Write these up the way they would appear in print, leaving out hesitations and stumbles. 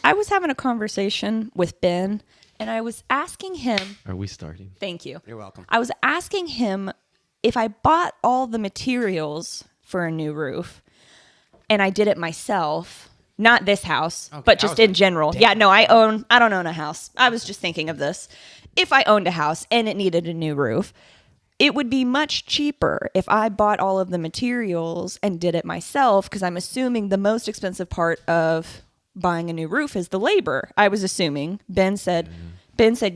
I was having a conversation with Ben, and I was asking him. Are we starting? Thank you. You're welcome. I was asking him if I bought all the materials for a new roof, and I did it myself. Not this house, but just in general. Yeah, no, I don't own a house. I was just thinking of this. If I owned a house and it needed a new roof, it would be much cheaper if I bought all of the materials and did it myself, because I'm assuming the most expensive part of buying a new roof is the labor. I was assuming. Ben said,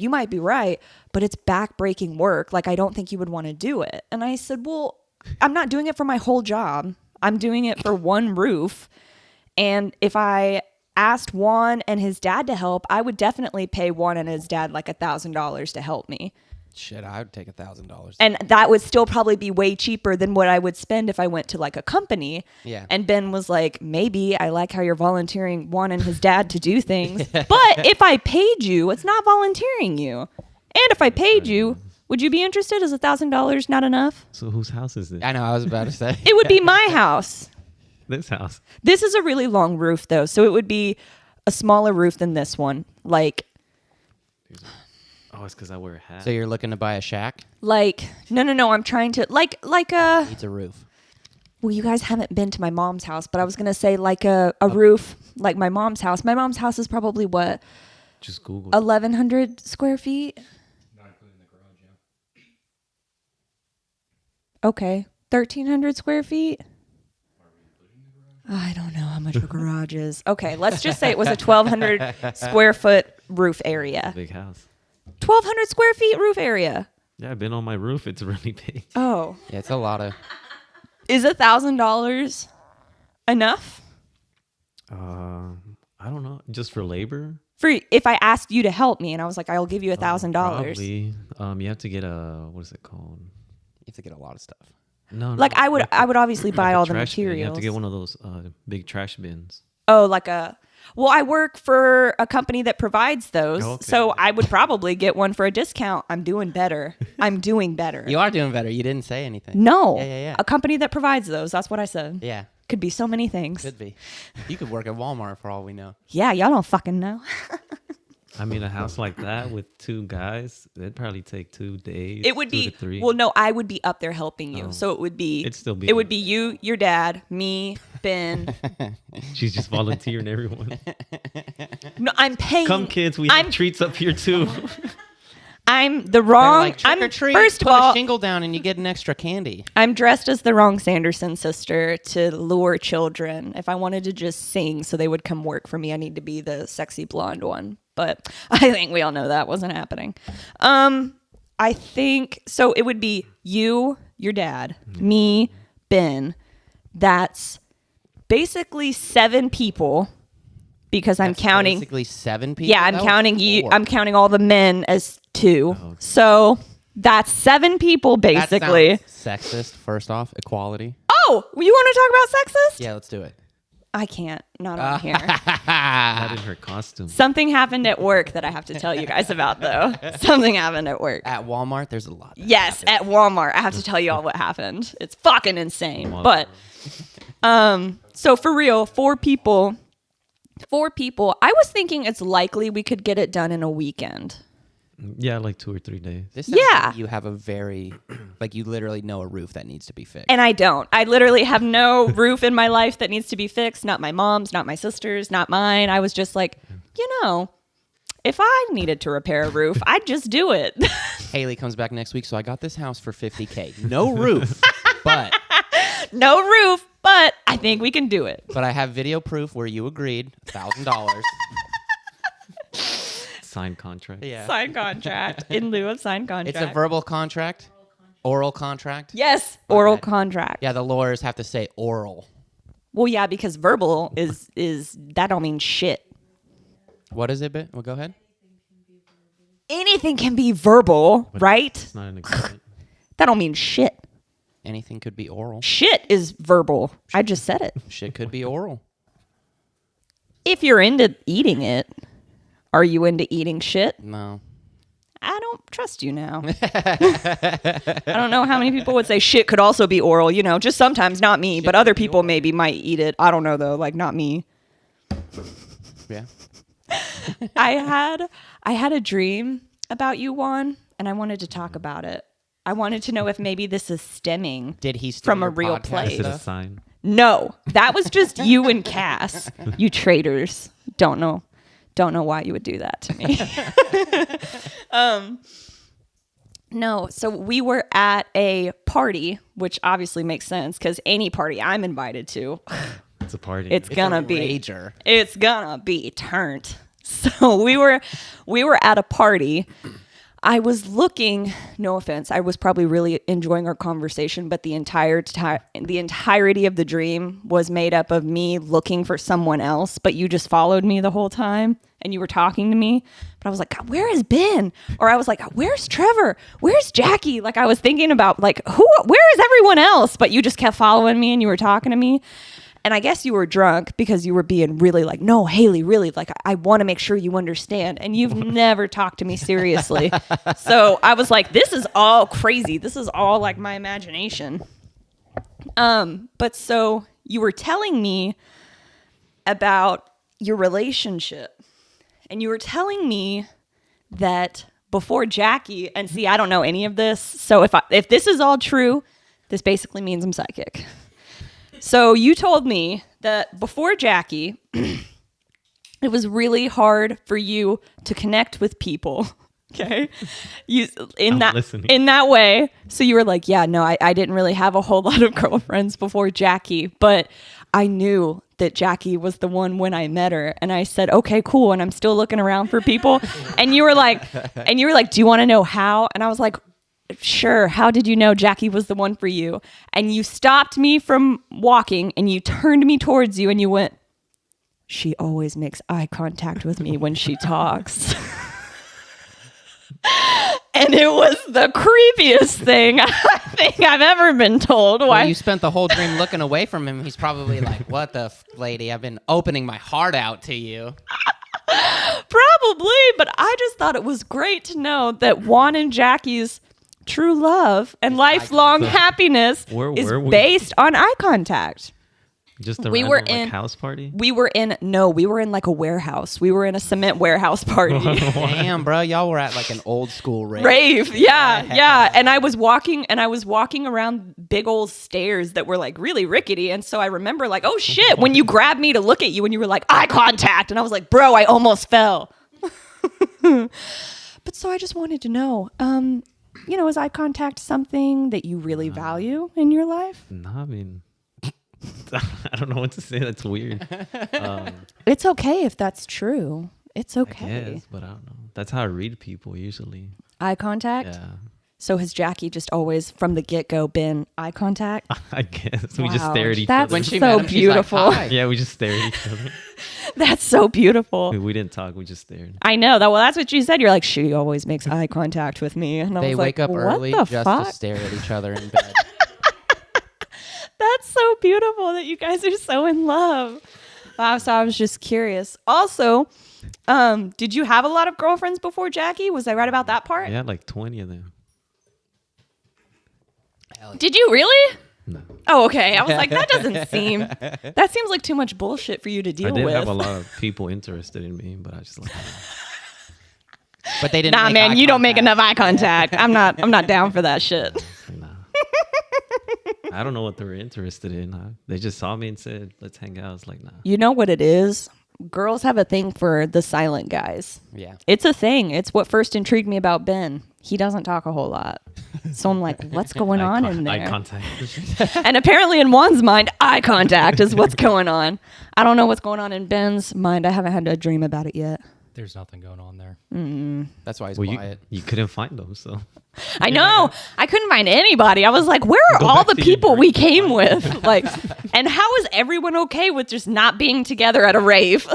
you might be right, but it's back-breaking work. Like, I don't think you would want to do it. And I said, well, I'm not doing it for my whole job. I'm doing it for one roof. And if I asked Juan and his dad to help, I would definitely pay Juan and his dad like $1,000 to help me. Shit, I would take $1,000. And that would still probably be way cheaper than what I would spend if I went to like a company. Yeah. And Ben was like, maybe I like how you're volunteering Juan and his dad to do things. But if I paid you, it's not volunteering you. And if I paid you, would you be interested? Is $1,000 not enough? So whose house is this? I know, I was about to say. It would be my house. This house. This is a really long roof, though, so it would be a smaller roof than this one. Like, Oh, it's because I wear a hat. So you're looking to buy a shack? no. I'm trying to Needs a roof. Well, you guys haven't been to my mom's house, but I was gonna say like a roof like my mom's house. My mom's house is probably what? Just Google. 1,100 square feet. Not including the garage, yeah. Okay, 1,300 square feet. I don't know how much a garage is. Okay, let's just say it was a 1,200 square foot roof area. Big house. 1,200 square feet roof area. Yeah, I've been on my roof. It's really big. Oh, Yeah, it's a lot of... is $1,000 enough I don't know. Just for labor? for if I asked you to help me and I was like, I'll give you $1,000? Probably. You have to get what is it called? You have to get a lot of stuff. No. Like I would obviously buy like a all the trash bin. You materials. have to get one of those big trash bins. Oh, well, I work for a company that provides those, Okay. so I would probably get one for a discount. I'm doing better. I'm doing better. You are doing better. You didn't say anything. No. Yeah. A company that provides those. That's what I said. Yeah, Could be so many things. could be. You could work at Walmart for all we know. Yeah, y'all don't fucking know. I mean, a house like that with two guys, it'd probably take 2 days. It would 2 be to 3. well, no, I would be up there helping you. Oh. So it would be It'd still be- it would be you, your dad, me, Ben. She's just volunteering everyone. No, I'm paying. Come, kids. We have treats up here too. I'm the They're wrong. like, trick I'm or treat, first of put all, a shingle down and you get an extra candy. I'm dressed as the wrong Sanderson sister to lure children. If I wanted to just sing so they would come work for me, I need to be the sexy blonde one. But I think we all know that wasn't happening. I think so. It would be you, your dad, me, Ben. That's basically 7 people because I'm That's counting. basically 7 people. Yeah, I'm That was counting you. 4. I'm counting all the men as 2. Oh, okay. So that's 7 people That basically. sounds sexist. First off, equality. Oh, you want to talk about sexist? Yeah, let's do it. I can't. Not on here. Not in her costume. Something happened at work that I have to tell you guys about, though. Something happened at work. At Walmart, there's a lot. Yes, at Walmart. I have to tell you all what happened. It's fucking insane. Walmart. But, so for real, 4 people. 4 people. I was thinking it's likely we could get it done in a weekend. Yeah, like 2 or 3 days. This sounds Yeah. like you have a very, like you literally know a roof that needs to be fixed. And I don't. I literally have no roof in my life that needs to be fixed. Not my mom's, not my sister's, not mine. I was just like, if I needed to repair a roof, I'd just do it. Haley comes back next week, so I got this house for $50K. No roof, but No roof, but I think we can do it. I have video proof where you agreed $1,000. Signed contract. Yeah, Signed contract in lieu of signed contract. it's a verbal contract, oral contract. Yes, oral Okay. contract. Yeah, the lawyers have to say oral. Well, yeah, because verbal is that don't mean shit. What is it, Bit? Well, go ahead. Anything can be verbal, right? It's not an agreement. That don't mean shit. Anything could be oral. Shit is verbal. I just said it. Shit could be oral. If you're into eating it, are you into eating shit? No. I don't trust you now. I don't know how many people would say shit could also be oral, just sometimes, not me, but other people maybe might eat it. I don't know though, like not me. Yeah. I had a dream about you, Juan, and I wanted to talk about it. I wanted to know if maybe this is stemming Did he steal from a your real podcast place. Is it a stuff? sign? No, that was just you and Cass. You traitors. Don't know why you would do that to me. No, so we were at a party, which obviously makes sense because any party I'm invited to, It's a party. it's gonna a be rager. It's gonna be turned. So we were at a party. I was looking, no offense, I was probably really enjoying our conversation, but the entirety of the dream was made up of me looking for someone else, but you just followed me the whole time and you were talking to me. But I was like, God, where is Ben? Or I was like, where's Trevor? Where's Jackie? Like I was thinking about like, where is everyone else? But you just kept following me and you were talking to me. And I guess you were drunk because you were being really like, no, Haley, really, like, I want to make sure you understand. And you've never talked to me seriously. So I was like, this is all crazy. This is all like my imagination. But so you were telling me about your relationship. And you were telling me that before Jackie, and see, I don't know any of this. So if this is all true, this basically means I'm psychic. So you told me that before Jackie, it was really hard for you to connect with people. Okay. In that way. So you were like, yeah, no, I didn't really have a whole lot of girlfriends before Jackie, but I knew that Jackie was the one when I met her. And I said, okay, cool. And I'm still looking around for people. And you were like, do you want to know how? And I was like, sure. How did you know Jackie was the one for you? And you stopped me from walking and you turned me towards you and you went, she always makes eye contact with me when she talks. And it was the creepiest thing I think I've ever been told. Why? Well, you spent the whole dream looking away from him. He's probably like, what the lady? I've been opening my heart out to you. Probably, but I just thought it was great to know that Juan and Jackie's true love and lifelong happiness Where is were we? based on eye contact. Just a We random, were like, in- house party? We were in like a warehouse. We were in a cement warehouse party. Damn, bro, y'all were at like an old school rave. Rave. Yeah. And I was walking around big old stairs that were like really rickety. And so I remember like, oh shit, when you grabbed me to look at you and you were like, eye contact. And I was like, bro, I almost fell. But so I just wanted to know, is eye contact something that you really value in your life? No, I mean, I don't know what to say. That's weird. It's okay if that's true. It's I okay. guess, but I don't know. That's how I read people usually. Eye contact? Yeah. So has Jackie just always from the get-go been eye contact? I guess. We just Wow. stare at each That's other. When she so met him, beautiful. She's like, hi. Yeah, we just stare at each other. That's so beautiful. We didn't talk. We just stared. I know that. Well, that's what you said. You're like, she always makes eye contact with me, and I They was wake like, up what early the just fuck? to stare at each other in bed. That's so beautiful that you guys are so in love. Wow. So I was just curious. Also, did you have a lot of girlfriends before Jackie? Was I right about that part? I had like 20 of them. Did you really? No. Oh, okay. I was like, that seems like too much bullshit for you to deal I did with. have a lot of people interested in me, but I just like, But they didn't. Nah, make man, eye you don't make contact. enough eye contact. I'm not down for that shit. nah. I don't know what they were interested in. They just saw me and said, let's hang out. I was like, nah. You know what it is? Girls have a thing for the silent guys. Yeah. It's a thing. It's what first intrigued me about Ben. He doesn't talk a whole lot. So I'm like, what's going on in there? Eye contact. And apparently in Juan's mind, eye contact is what's going on. I don't know what's going on in Ben's mind. I haven't had a dream about it yet. There's nothing going on there. That's why he's Well, quiet. you couldn't find them, so. I know. I couldn't find anybody. I was like, where are Go all back the to your people dream we to came find with? Like, and how is everyone okay with just not being together at a rave?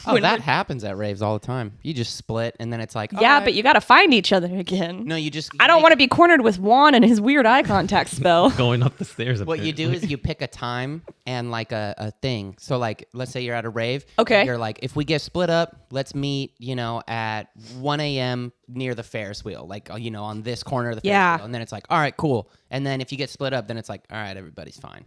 Oh, that happens at raves all the time. You just split, and then it's like, Yeah, alright. but you got to find each other again. No, you just. I don't want to be cornered with Juan and his weird eye contact spell. Going up the stairs. What you do is you pick a time and like a thing. So like, let's say you're at a rave. Okay. You're like, if we get split up, let's meet, at 1 a.m. near the Ferris wheel, like, on this corner of the Ferris Yeah. wheel. And then it's like, all right, cool. And then if you get split up, then it's like, all right, everybody's fine.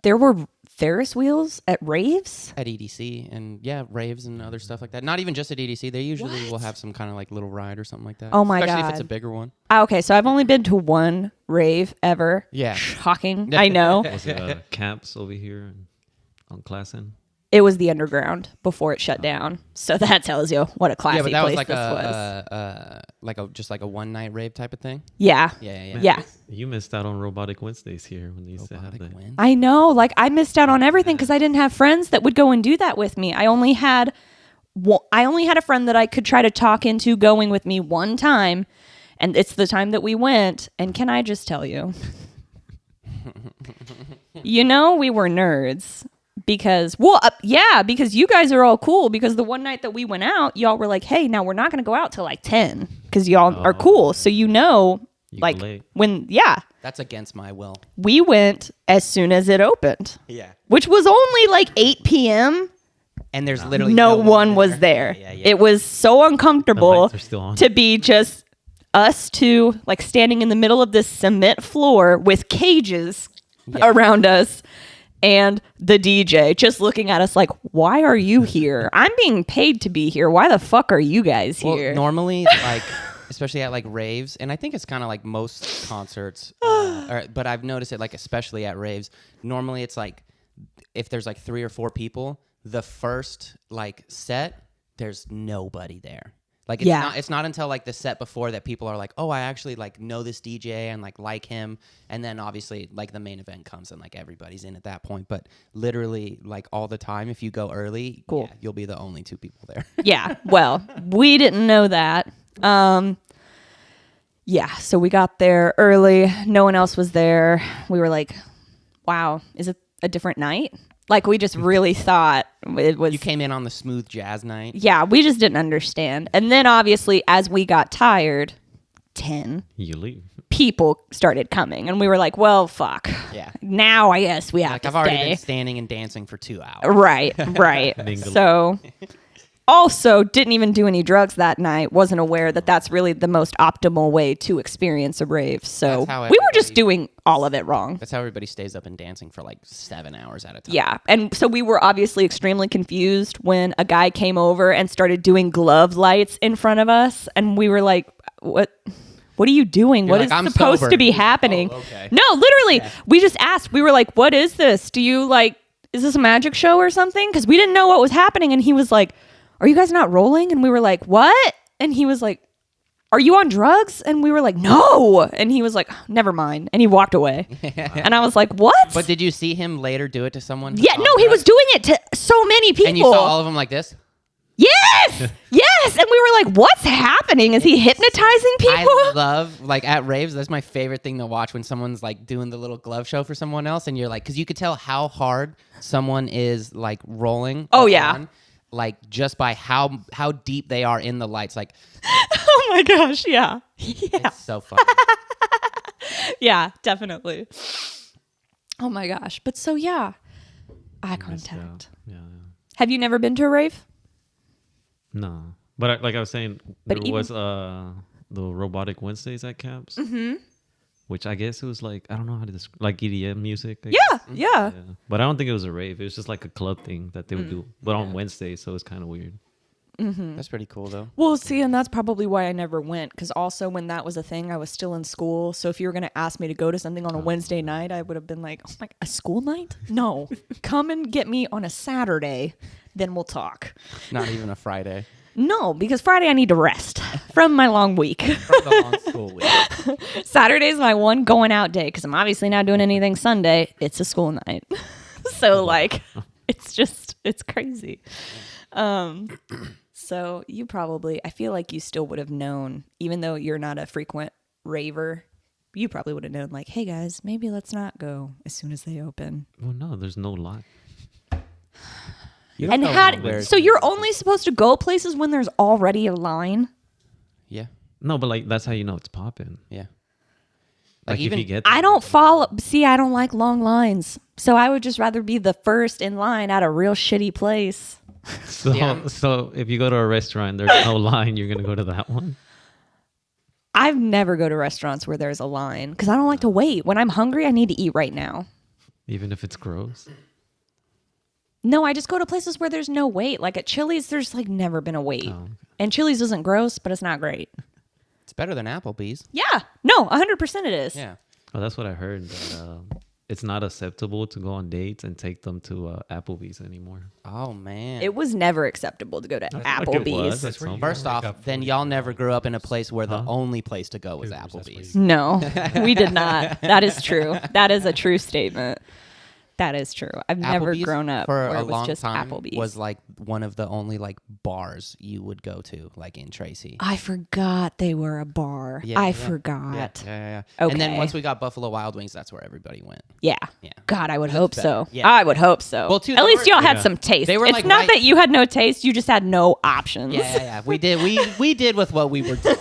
There were Ferris wheels at raves? At EDC and raves and other stuff like that. Not even just at EDC. They usually will have some kind of like little ride or something like that. Oh my Especially God. if it's a bigger one. Okay, so I've only been to one rave ever. Yeah. Shocking. I know. Was it camps over here on Classen? It was the underground before it shut down. So that tells you what a classy Yeah, but that was place like this was. just like a one night rave type of thing. Yeah. Yeah. Yeah. You missed out on Robotic Wednesdays here when they used to have Robotic that. wind. I know. Like, I missed out on everything because I didn't have friends that would go and do that with me. I only had a friend that I could try to talk into going with me one time, and it's the time that we went. And can I just tell you, we were nerds because, because you guys are all cool. Because the one night that we went out, y'all were like, "Hey, now we're not going to go out till like 10 because y'all are cool." So That's against my will. we went as soon as it opened. Yeah. Which was only like 8 p.m. And there's literally No one was there. Yeah. It was so The uncomfortable lights are still on. to be just us two, like standing in the middle of this cement floor with cages around us, and the DJ just looking at us like, "Why are you here? I'm being paid to be here. Why the fuck are you guys here?" Well, normally, like, especially at like raves, and I think it's kind of like most concerts, but I've noticed it like especially at raves. Normally, it's like if there's like 3 or 4 people, the first like set, there's nobody there. Like it's not until like the set before that people are like, "Oh, I actually like know this DJ and like him," and then obviously like the main event comes and like everybody's in at that point. But literally like all the time, if you go early, Cool. you'll be the only 2 people there. Yeah. Well, we didn't know that. So we got there early. No one else was there. We were like, "Wow, is it a different night?" Like, we just really thought it was... You came in on the smooth jazz night. Yeah, we just didn't understand. And then, obviously, as we got tired, 10 You leave. people started coming. And we were like, well, fuck. Yeah. Now, I guess we have Like to I've already stay. been standing and dancing for 2 hours. Right. Bingo. So... Also, didn't even do any drugs that night. Wasn't aware that that's really the most optimal way to experience a rave. So That's how we were just everybody- doing all of it wrong. That's how everybody stays up and dancing for like 7 hours at a time. Yeah. And so we were obviously extremely confused when a guy came over and started doing glove lights in front of us. And we were like, what are you doing? You're What like, is "I'm supposed sober." to be happening? Oh, okay. No, literally. We just asked. We were like, what is this? Is this a magic show or something? Because we didn't know what was happening. And he was like, are you guys not rolling? And we were like, what? And he was like, are you on drugs? And we were like, no. And he was like, never mind. And he walked away. And I was like, what? But did you see him later do it to someone? Yeah, no, he was doing it to so many people. And you saw all of them like this? Yes. Yes. And we were like, what's happening? Is he hypnotizing people? I love, like at raves, that's my favorite thing to watch when someone's like doing the little glove show for someone else. And you're like, because you could tell how hard someone is like rolling. Oh, yeah. on, like just by how deep they are in the lights. Like, Oh my gosh. Yeah. Yeah. it's so fun. Yeah, definitely. Oh my gosh. But so, yeah. Eye Missed contact. out. Yeah. Have you never been to a rave? No. But like I was saying, But there even- was the Robotic Wednesdays at camps. Mm-hmm. Which I guess it was like, I don't know how to describe, like EDM music. I guess. Yeah. Yeah. Yeah. But I don't think it was a rave. It was just like a club thing that they would do. But on Wednesday, so it's kind of weird. That's pretty cool though. Well, see, and that's probably why I never went. Because also, when that was a thing, I was still in school. So if you were going to ask me to go to something on a Wednesday night, I would have been like, oh my, a school night? No. Come and get me on a Saturday. Then we'll talk. Not even a Friday. No, because Friday I need to rest from my long week. From the long school week. Saturday's my one going out day because I'm obviously not doing anything Sunday. It's a school night. So like it's crazy. So you probably, I feel like you still would have known, even though you're not a frequent raver, you probably would have known like, hey guys, maybe let's not go as soon as they open. Well, no, there's no line. You don't And know how, where- so you're only supposed to go places when there's already a line? Yeah. No, but like that's how you know it's popping. Yeah. Like even if you get I don't follow. See, I don't like long lines. So I would just rather be the first in line at a real shitty place. so Yeah. so if you go to a restaurant, there's no line, you're gonna go to that one. I've never go to restaurants where there's a line because I don't like to wait. When I'm hungry, I need to eat right now. Even if it's gross. No, I just go to places where there's no wait. Like at Chili's, there's like never been a wait. Oh, okay. And Chili's isn't gross, but it's not great. It's better than Applebee's. Yeah. No, 100% it is. Yeah. Oh, that's what I heard. That, it's not acceptable to go on dates and take them to Applebee's anymore. Oh man. It was never acceptable to go to Like it was Applebee's. at some First point. off, then y'all never grew up in a place where the only place to go was Hooters, that's Applebee's. what No, we did not. That is true. That is a true statement. That is true. I've never Applebee's grown up for where a it was long just time Applebee's. was like one of the only like bars you would go to, like in Tracy. I forgot they were a bar. Yeah, I yeah. forgot. Yeah. Okay. And then once we got Buffalo Wild Wings, that's where everybody went. Yeah. Yeah. God, I would hope better. so. Yeah. I would hope so. Well, too, at they least were- y'all had Yeah. some taste. They were, it's like, not right- that you had no taste; you just had no options. Yeah. We did. We did with what we were doing.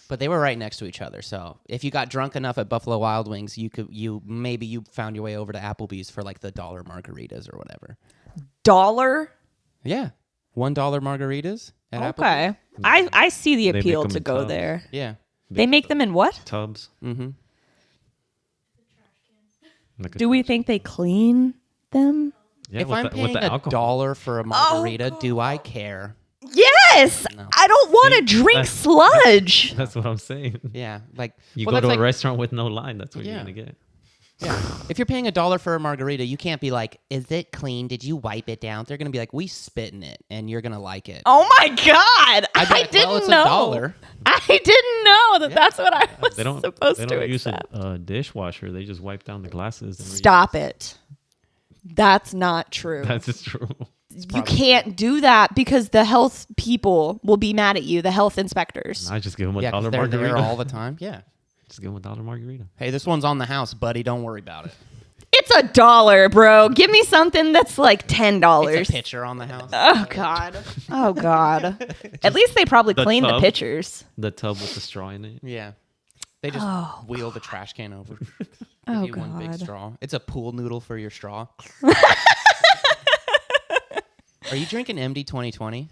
But they were right next to each other. So if you got drunk enough at Buffalo Wild Wings, maybe you found your way over to Applebee's for like the $1 margaritas or whatever. $1. Yeah. $1 margaritas at Applebee's. Okay, I see the They appeal make 'em to in go tubs. there. Yeah. They make them in what? Tubs. Mm-hmm. Like a- Do we think they clean them? Yeah, If with I'm the, with paying the $1 alcohol. for a margarita, do I care? Yes. No. I don't want to drink that's- sludge. That's what I'm saying. Yeah. Like You well, go that's to like, a restaurant with no line. That's what Yeah. you're gonna get. Yeah. If you're paying $1 for a margarita, you can't be like, "Is it clean? Did you wipe it down?" They're gonna be like, "We spit in it, and you're gonna like it." Oh my God! I'd be I like, didn't well, it's know. $1. I didn't know that that's what I was They don't. supposed They to don't use accept. a dishwasher. They just wipe down the glasses. And Stop it. That's not true. That's just true. You can't do that because the health people will be mad at you, the health inspectors. I just give them a Yeah, 'cause dollar they're there margarita. all the time. Yeah. Just give them a dollar margarita. Hey, this one's on the house, buddy. Don't worry about it. It's $1, bro. Give me something that's like $10. It's a pitcher on the house. Oh God. Oh God. At least they probably The clean the tub. pitchers. The tub with the straw in it. Yeah. They just Oh, wheel the trash can over. Oh Give you one big God. straw. It's a pool noodle for your straw. Are you drinking MD 2020?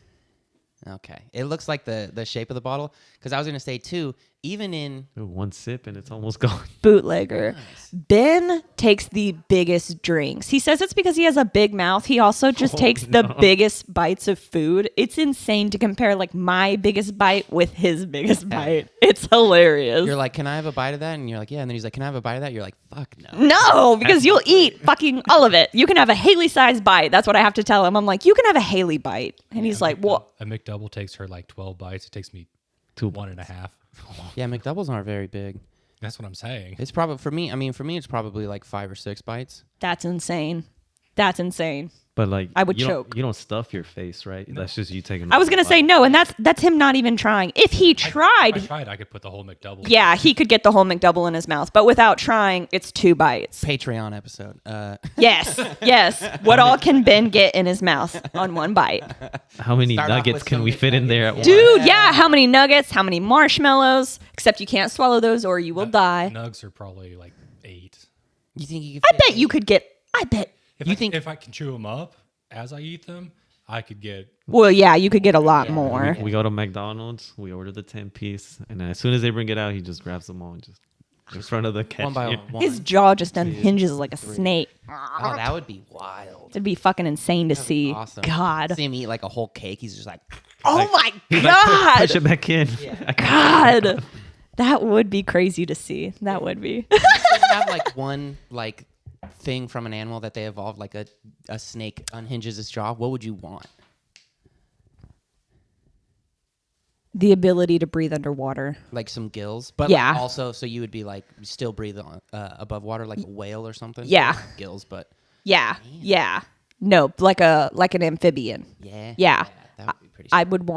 Okay. It looks like the shape of the bottle. Because I was going to say, too, even in... Ooh, one sip and it's almost gone. Bootlegger. Nice. Ben takes the biggest drinks. He says it's because he has a big mouth. He also just Oh, takes the no. biggest bites of food. It's insane to compare like my biggest bite with his biggest bite. It's hilarious. You're like, can I have a bite of that? And you're like, yeah. And then he's like, can I have a bite of that? You're like, fuck no. No, because you'll eat fucking all of it. You can have a Haley-sized bite. That's what I have to tell him. I'm like, you can have a Haley bite. And he's like, well, A McDouble takes her like 12 bites. It takes me Two one and a half. Yeah, McDoubles aren't very big. That's what I'm saying. It's probably, for me, it's probably like 5 or 6 bites. that's insane. That's insane. But like, I would you don't- choke. You don't stuff your face, right? That's just you taking. I was going to say no, and that's him not even trying. If he tried, If I tried, I could put the whole McDouble. yeah, he could get the whole McDouble in his mouth, but without trying, it's 2 bites. Patreon episode. Yes, yes. What all can Ben get in his mouth on one bite? How many Start off nuggets with can some we fit in there at once? Dude, yeah, how many nuggets, how many marshmallows? Except you can't swallow those or you will die. Nugs are probably like 8. You think you could I bet you could get, I bet. If I can chew them up as I eat them, I could get. Well, yeah, you could get a lot more. We go to McDonald's. We order the 10-piece, and then as soon as they bring it out, he just grabs them all and just in front of the cashier. one by one. His jaw just unhinges like a snake. Oh, that would be wild. It'd be fucking insane to see. Awesome. God. See him eat like a whole cake. He's just like, Oh my He's like, God. push it back in. God. That would be crazy to see. That would be. have like one like thing from an animal that they evolved, like a snake unhinges its jaw. What would you want? The ability to breathe underwater. Like some gills, but Yeah. like also so you would be like still breathe on above water like a whale or something. Yeah. Not gills, but Yeah. Yeah. No, like an amphibian. yeah, Yeah. that would be pretty. I would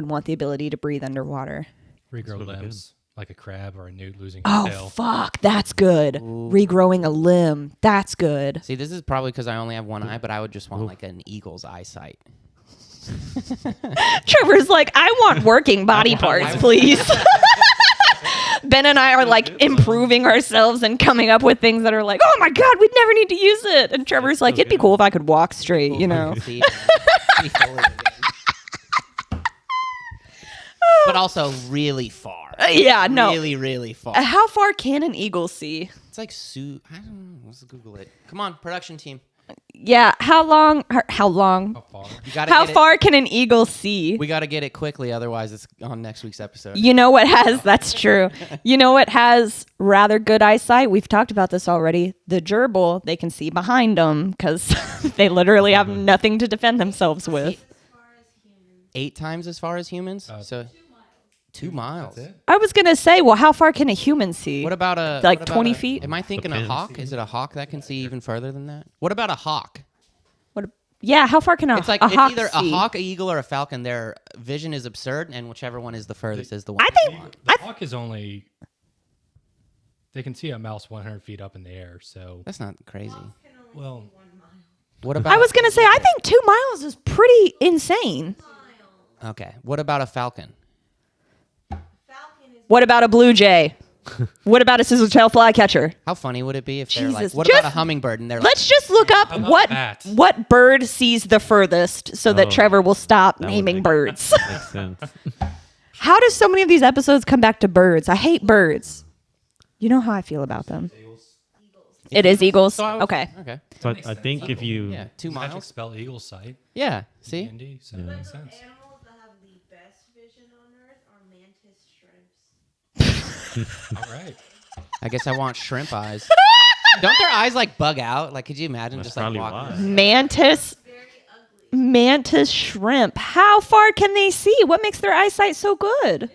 want the ability to breathe underwater. Regrow what I limbs like a crab or a newt losing Oh his tail. fuck, that's good. Regrowing a limb, that's good. See, this is probably because I only have one eye, but I would just want like an eagle's eyesight. Trevor's like, I want working body parts, please. Ben and I are like improving ourselves and coming up with things that are like, oh my god, we'd never need to use it. And Trevor's like, it'd be cool if I could walk straight, you know. See, be fully again. But also really far. Yeah, no. Really, really far. How far can an eagle see? It's like I don't know. Let's Google it. Come on, production team. Yeah. How long? How far? You gotta How get far can an eagle see? We got to get it quickly, otherwise it's on next week's episode. You know what has, that's true. You know what has rather good eyesight? We've talked about this already. The gerbil, they can see behind them because they literally have nothing to defend themselves with. 8 times as far as humans? So 2 miles. That's it? I was going to say, well, how far can a human see? What about a... Like what about 20 feet? Am I thinking a Depends. hawk? Is it a hawk that can see even further than that? What about a hawk? Yeah, how far can It's like a it's hawk either see? a hawk, a eagle, or a falcon. Their vision is absurd, and whichever one is the furthest is the one. I think... The hawk is only. They can see a mouse 100 feet up in the air. So, That's not crazy. well, What about... I was going to say, I think 2 miles is pretty insane. Okay. What about a falcon? What about a blue jay? What about a scissor-tail flycatcher? How funny would it be if they're like, Jesus, what about a just- hummingbird? And they're like, Let's just look up about what bats? what bird sees the furthest so that Oh, Trevor will stop that would naming make- birds. Makes sense. How do so many of these episodes come back to birds? I hate birds. You know how I feel about them. It is eagles. So I was- Okay. Okay. But I think if you Yeah. 2 magic miles. spell eagle sight. Yeah. See? D&D, so that makes sense. Animals that have the best vision on Earth are mantis shrimps. All right. I guess I want shrimp eyes. Don't their eyes like bug out? Like, could you imagine That's just like probably walking? why. Mantis shrimp. How far can they see? What makes their eyesight so good?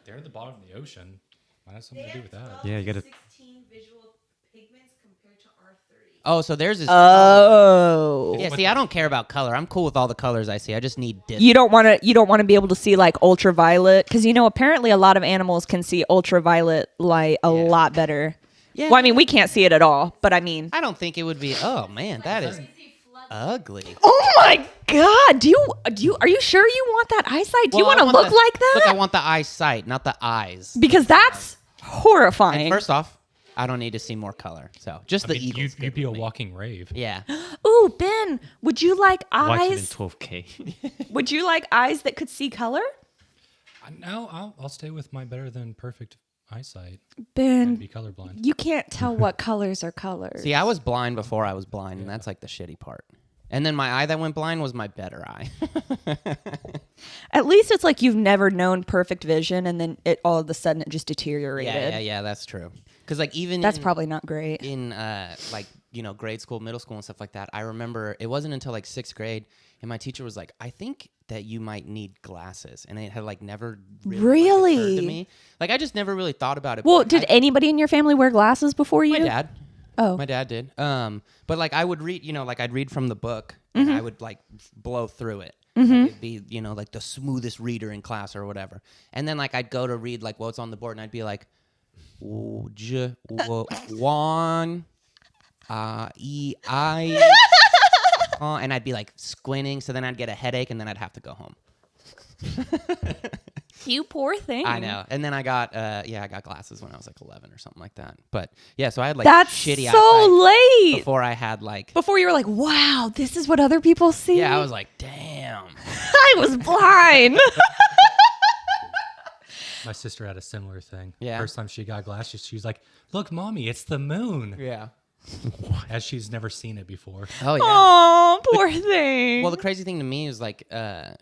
They're at the bottom of the ocean. Might have something to do with that. Yeah, you gotta. 16 visual pigments compared to our 30. Oh, so theirs is. Oh. Yeah. See, I don't care about color. I'm cool with all the colors I see. I just need distance. You don't want to be able to see like ultraviolet because apparently a lot of animals can see ultraviolet light a lot better. Yeah. Well, I mean, we can't see it at all, but I mean, I don't think it would be. Oh man, that is ugly. oh my God, are you sure you want that eyesight? Do you Well, want I to look the- like that? Look, I want the eyesight, not the eyes. Because that's horrifying. And first off, I don't need to see more color. So just I the mean, eagles. you'd be a walking rave. Yeah. Ooh, Ben, would you like Watch it in eyes? 12K. Would you like eyes that could see color? No, I'll stay with my better than perfect eyesight. Ben, I'd be colorblind. you can't tell what colors are colors. See, I was blind before I was blind, and that's like the shitty part. And then my eye that went blind was my better eye. At least it's like you've never known perfect vision, and then it all of a sudden it just deteriorated. yeah, that's true. Because like even That's in, probably not great. in like grade school, middle school, and stuff like that. I remember it wasn't until like 6th grade, and my teacher was like, "I think that you might need glasses," and it had like never really occurred to me. Like I just never really thought about it. Well, but did anybody in your family wear glasses before you? my dad? Oh. My dad did. But like I would read, like I'd read from the book and I would like blow through it. It'd be, like the smoothest reader in class or whatever. And then like I'd go to read like what's on the board and I'd be like, one, E, I, and I'd be like squinting. So then I'd get a headache and then I'd have to go home. You poor thing. I know. And then I got, I got glasses when I was like 11 or something like that. But yeah, so I had like That's shitty so eyesight late. before I had like, Before you were like, wow, this is what other people see. yeah, I was like, damn. I was blind. My sister had a similar thing. Yeah. First time she got glasses, she was like, "Look, mommy, it's the moon." Yeah. As she's never seen it before. Oh yeah. Oh, poor thing. Well, the crazy thing to me was like at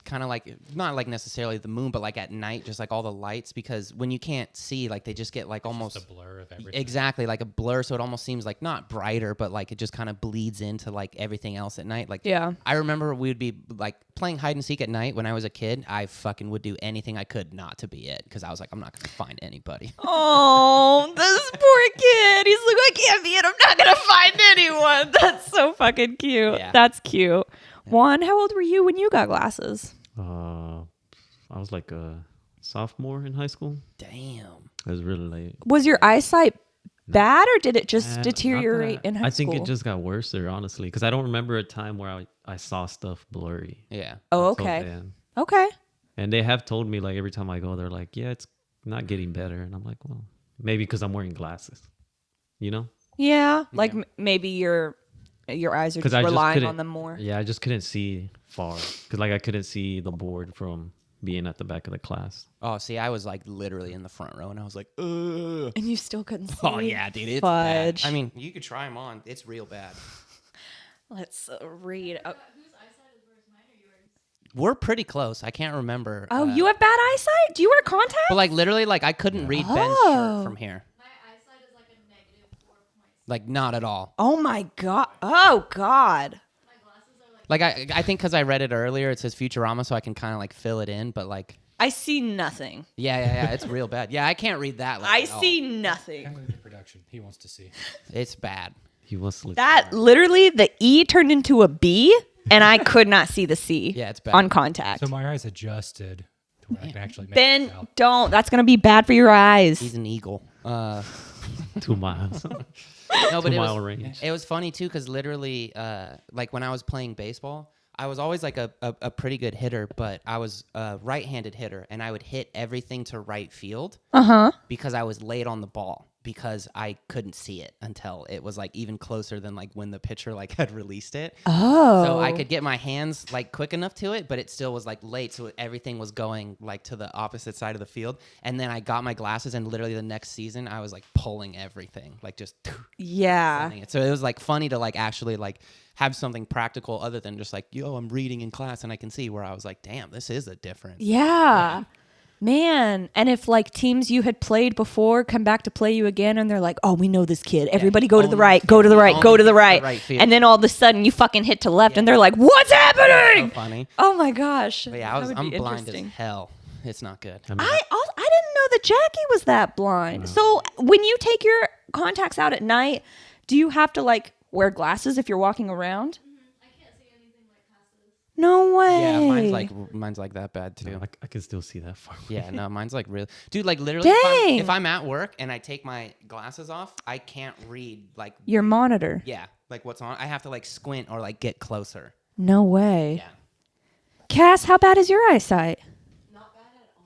kind of like not like necessarily the moon, but like at night, just like all the lights, because when you can't see, like they just get like almost Just a blur of everything. exactly like a blur, so it almost seems like not brighter, but like it just kind of bleeds into like everything else at night. Like Yeah. I remember we would be like playing hide and seek at night when I was a kid. I fucking would do anything I could not to be it because I was like, I'm not gonna find anybody. Oh, this poor kid. He's like, I can't be it. I'm not going to find anyone. That's so fucking cute. Yeah. That's cute. Juan, how old were you when you got glasses? I was like a sophomore in high school. Damn. It was really late. Was your eyesight bad or did it just Not deteriorate that- in high I school? think it just got worse there, honestly, because I don't remember a time where I saw stuff blurry. Yeah. Oh, until okay. then. Okay. And they have told me like every time I go, they're like, yeah, it's not getting better. And I'm like, well, maybe because I'm wearing glasses, you know? Yeah. Like maybe your eyes are just I relying couldn't- on them more. Yeah, I just couldn't see far because like I couldn't see the board from being at the back of the class. Oh, see, I was like literally in the front row, and I was like, ugh. And you still couldn't see. Oh yeah, dude, it's Fudge. bad. I mean, you could try them on. It's real bad. Let's read. Oh, Whose eyesight is worse, mine or yours? We're pretty close. I can't remember. you have bad eyesight? Do you wear contacts? But like literally, like I couldn't read Ben's shirt from here. My eyesight is like a -4 points. Like not at all. Oh my god. Oh god. My glasses are like. Like I think because I read it earlier, it says Futurama, so I can kind of like fill it in. But like, I see nothing. yeah, it's real bad. Yeah, I can't read that. Like, I at all. see nothing. Kind of the production. He wants to see. It's bad. He wants to look. That literally the E turned into a B, and I could not see the C. Yeah, it's bad. On contact. So my eyes adjusted to where I can actually make Ben, this out. don't. That's gonna be bad for your eyes. He's an eagle. 2 miles. No, but 2 mile range. it was funny too because literally, like when I was playing baseball, I was always like a pretty good hitter, but I was a right-handed hitter, and I would hit everything to right field because I was late on the ball because I couldn't see it until it was like even closer than like when the pitcher like had released it. Oh. So I could get my hands like quick enough to it, but it still was like late, so everything was going like to the opposite side of the field. And then I got my glasses, and literally the next season I was like pulling everything, like just Yeah. sending it. So it was like funny to like actually like have something practical other than just like, yo, I'm reading in class and I can see, where I was like, damn, this is a difference. Yeah. Man, and if like teams you had played before come back to play you again and they're like, oh, we know this kid. Everybody go to the right, go to the right, go to the right. field. And then all of a sudden you fucking hit to left and they're like, what's So happening? funny. Oh my gosh. But yeah, I'm blind as hell. It's not good. I mean, I didn't know that Jackie was that blind. So when you take your contacts out at night, do you have to like wear glasses if you're walking around? I can't see anything like past this. No way. Yeah, mine's like that bad too. no, I can still see that far. Yeah, no, mine's like real. Dude, like literally, Dang. if I'm at work and I take my glasses off, I can't read like, Your monitor. yeah, like what's on. I have to like squint or like get closer. No way. Yeah. Cass, how bad is your eyesight? Not bad at all.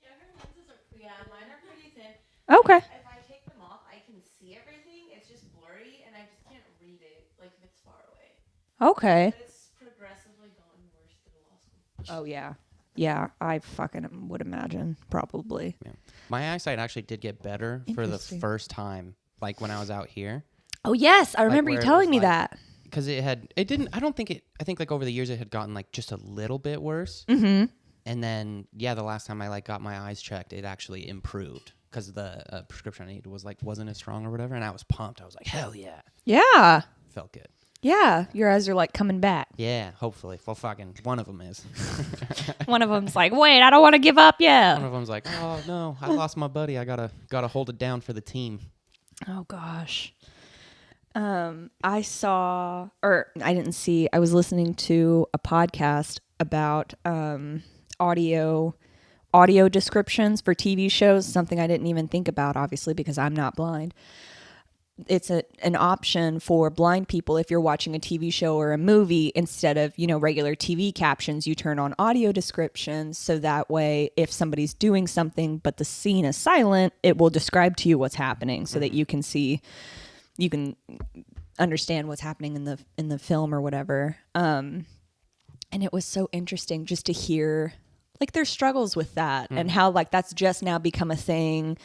Yeah, her lenses are yeah, mine are pretty thin. Okay. If I take them off, I can see everything. It's just blurry, and I just can't read it like if it's far away. Okay. But it's progressively gotten worse through law school. Oh yeah. Yeah, I fucking would imagine probably. Yeah. My eyesight actually did get better for the Interesting. first time, like when I was out here. Oh yes, I remember you where it telling was me like- that. Because I think like over the years it had gotten like just a little bit worse. Mm-hmm. And then, yeah, the last time I like got my eyes checked, it actually improved because the prescription I needed wasn't as strong or whatever. And I was pumped. I was like, hell yeah. Yeah. Felt good. Yeah, your eyes are like coming back. Yeah, hopefully. Well, fucking one of them is. One of them's like, "Wait, I don't want to give up One yet." of them's like, oh no, I lost my buddy. I gotta hold it down for the team. Oh gosh. I saw, or I didn't see. I was listening to a podcast about audio descriptions for TV shows. Something I didn't even think about, obviously, because I'm not blind. It's an option for blind people if you're watching a TV show or a movie. Instead of regular TV captions, you turn on audio descriptions, so that way if somebody's doing something but the scene is silent, it will describe to you what's happening, so that you can understand what's happening in the film or whatever. And it was so interesting just to hear like their struggles with that and how like that's just now become a thing.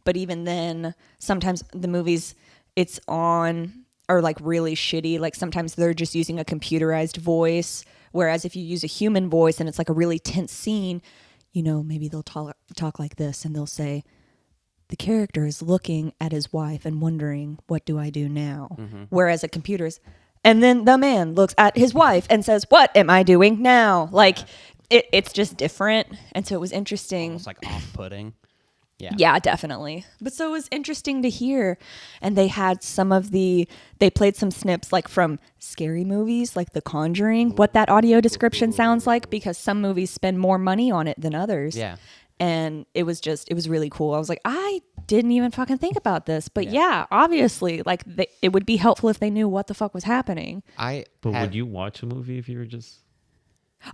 But even then, sometimes the movies it's on are like really shitty. Like sometimes they're just using a computerized voice. Whereas if you use a human voice and it's like a really tense scene, maybe they'll talk like this and they'll say, the character is looking at his wife and wondering, what do I do now? Whereas a computer is, and then the man looks at his wife and says, what am I doing now? Like it's just different. And so it was interesting. Almost like off-putting. Yeah. Yeah, definitely. But so it was interesting to hear. And they had they played some snips like from scary movies, like The Conjuring, what that audio description sounds like, because some movies spend more money on it than others. Yeah. And it was really cool. I was like, I didn't even fucking think about this. But yeah obviously, like it would be helpful if they knew what the fuck was happening. Would you watch a movie if you were just...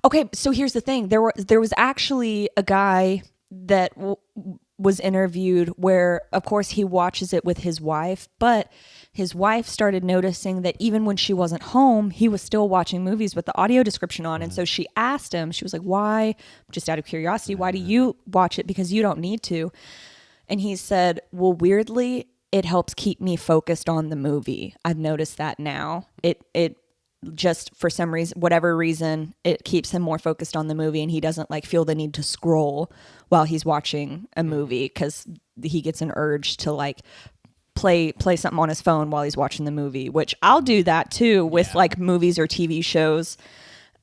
Okay, so here's the thing. There was actually a guy that was interviewed where, of course, he watches it with his wife, but his wife started noticing that even when she wasn't home, he was still watching movies with the audio description on. And so she asked him, she was like, why, just out of curiosity, why do you watch it? Because you don't need to. And he said, well, weirdly, it helps keep me focused on the movie. I've noticed that now. It just for some reason, whatever reason, it keeps him more focused on the movie, and he doesn't like feel the need to scroll while he's watching a movie, because he gets an urge to like play something on his phone while he's watching the movie, which I'll do that too with like movies or TV shows,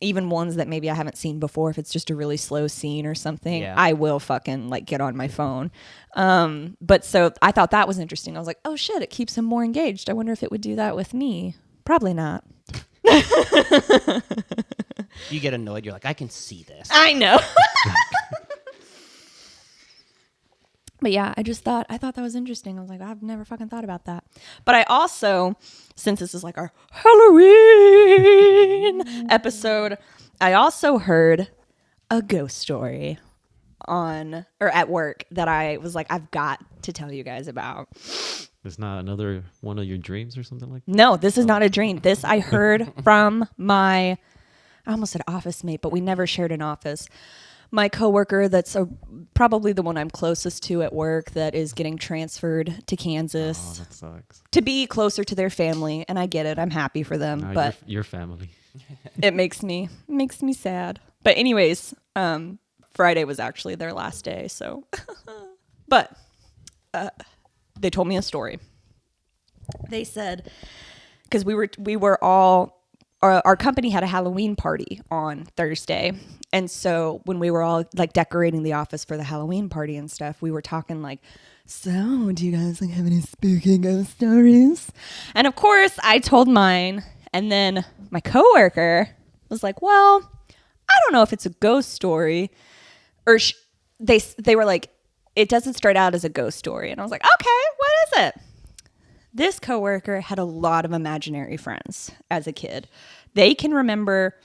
even ones that maybe I haven't seen before. If it's just a really slow scene or something, I will fucking like get on my phone. But so I thought that was interesting. I was like, oh shit, it keeps him more engaged. I wonder if it would do that with me. Probably not. You get annoyed. You're like, I can see this. I know. But yeah, I thought that was interesting. I was like, I've never fucking thought about that. But I also, since this is like our Halloween episode, I also heard a ghost story at work that I was like, I've got to tell you guys about. It's not another one of your dreams or something like that? No, this is not a dream. This I heard from I almost said office mate, but we never shared an office. My coworker that's probably the one I'm closest to at work that is getting transferred to Kansas. Oh, that sucks. To be closer to their family, and I get it. I'm happy for them, No, but your family. it makes me sad. But anyways, Friday was actually their last day, so but they told me a story. They said, because we were all, our company had a Halloween party on Thursday. And so when we were all like decorating the office for the Halloween party and stuff, we were talking like, so do you guys like have any spooky ghost stories? And of course I told mine. And then my coworker was like, well, I don't know if it's a ghost story. Or they were like, it doesn't start out as a ghost story. And I was like, okay, what is it? This coworker had a lot of imaginary friends as a kid. They can remember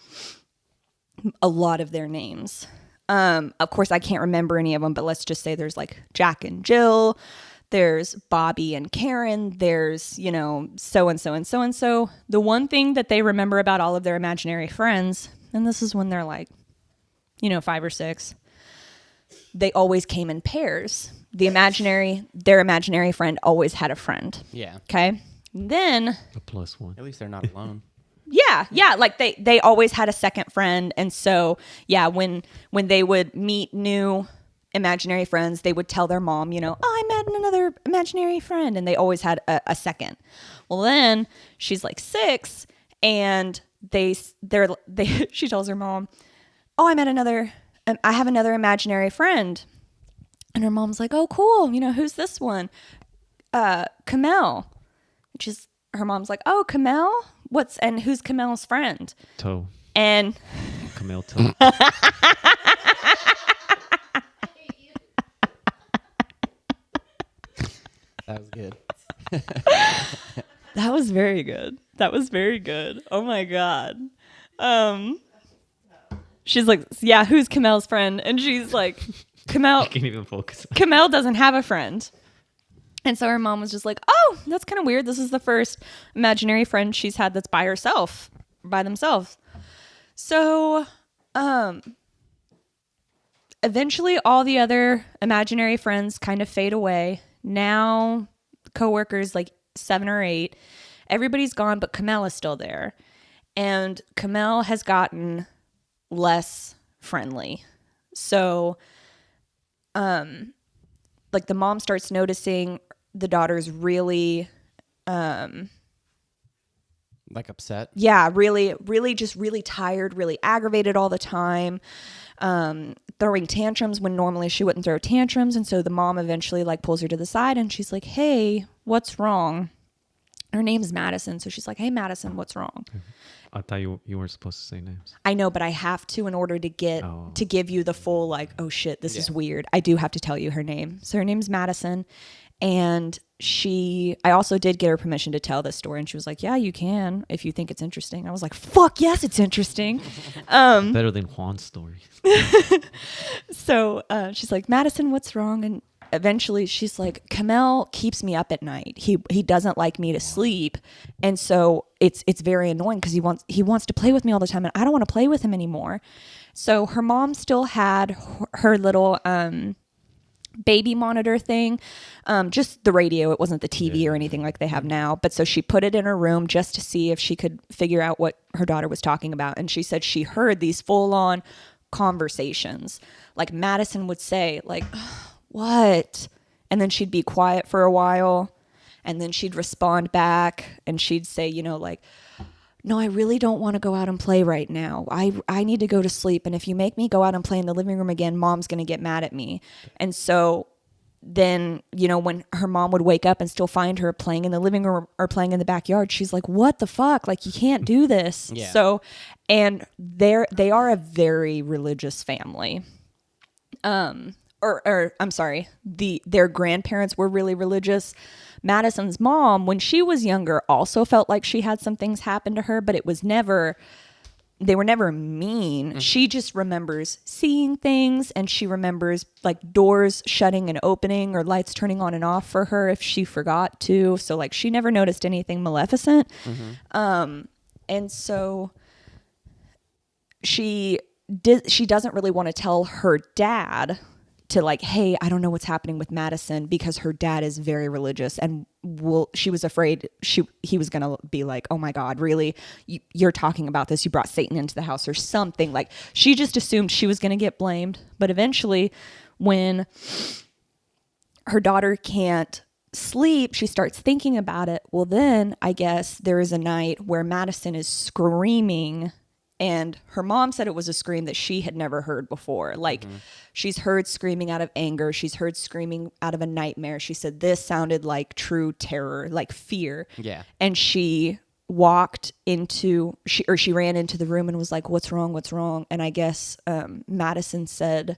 a lot of their names. Of course, I can't remember any of them, but let's just say there's like Jack and Jill. There's Bobby and Karen. There's, so-and-so and so-and-so. The one thing that they remember about all of their imaginary friends, and this is when they're like, 5 or 6, they always came in pairs. Their imaginary friend always had a friend. Yeah. Okay. Then A +1. At least they're not alone. yeah. Like they always had a second friend. And so, yeah, when they would meet new imaginary friends, they would tell their mom, I met another imaginary friend. And they always had a second. Well, then she's like 6 and she tells her mom, oh, I have another imaginary friend. And her mom's like, oh, cool. Who's this one? Kamel. Her mom's like, oh, Kamel? And who's Kamel's friend? Toe. And Camille Toe. That was good. that was very good. Oh my God. She's like, yeah, who's Kamel's friend? And she's like, I can't even focus. Kamel doesn't have a friend. And so her mom was just like, oh, that's kind of weird. This is the first imaginary friend she's had that's by themselves. So, eventually all the other imaginary friends kind of fade away. Now, coworkers like 7 or 8, everybody's gone, but Kamel is still there. And Kamel has gotten less friendly. So, like the mom starts noticing the daughter's really, Like upset? yeah, really, really just really tired, really aggravated all the time, throwing tantrums when normally she wouldn't throw tantrums. And so the mom eventually like pulls her to the side and she's like, hey, what's wrong? Her name's Madison. So she's like, hey, Madison, what's wrong? I thought you weren't supposed to say names. I know, but I have to in order to to give you the full like, oh shit, this is weird. I do have to tell you her name. So her name's Madison. And I also did get her permission to tell this story. And she was like, yeah, you can if you think it's interesting. I was like, fuck yes, it's interesting. Better than Juan's story. So she's like, Madison, what's wrong? And eventually she's like, Kamel keeps me up at night. He doesn't like me to sleep. And so it's very annoying because he wants to play with me all the time and I don't want to play with him anymore. So her mom still had her little baby monitor thing, just the radio. It wasn't the TV or anything like they have now. But so she put it in her room just to see if she could figure out what her daughter was talking about. And she said she heard these full on conversations. Like Madison would say, like, what? And then she'd be quiet for a while and then she'd respond back and she'd say, you know, like, no, I really don't want to go out and play right now. I need to go to sleep. And if you make me go out and play in the living room again, mom's going to get mad at me. And so then, you know, when her mom would wake up and still find her playing in the living room or playing in the backyard, she's like, what the fuck? Like, you can't do this. Yeah. So, and they are a very religious family. Or I'm sorry, their grandparents were really religious. Madison's mom, when she was younger, also felt like she had some things happen to her, but it was never, they were never mean. Mm-hmm. She just remembers seeing things and she remembers like doors shutting and opening or lights turning on and off for her if she forgot to. So like she never noticed anything maleficent. Mm-hmm. And so she doesn't really want to tell her dad to like, hey, I don't know what's happening with Madison because her dad is very religious and she was afraid he was going to be like, oh my God, really? You're talking about this. You brought Satan into the house or something. Like she just assumed she was going to get blamed. But eventually when her daughter can't sleep, she starts thinking about it. Well, then I guess there is a night where Madison is screaming. And her mom said it was a scream that she had never heard before. Like she's heard screaming out of anger. She's heard screaming out of a nightmare. She said this sounded like true terror, like fear. Yeah. And she ran into the room and was like, what's wrong? What's wrong? And I guess Madison said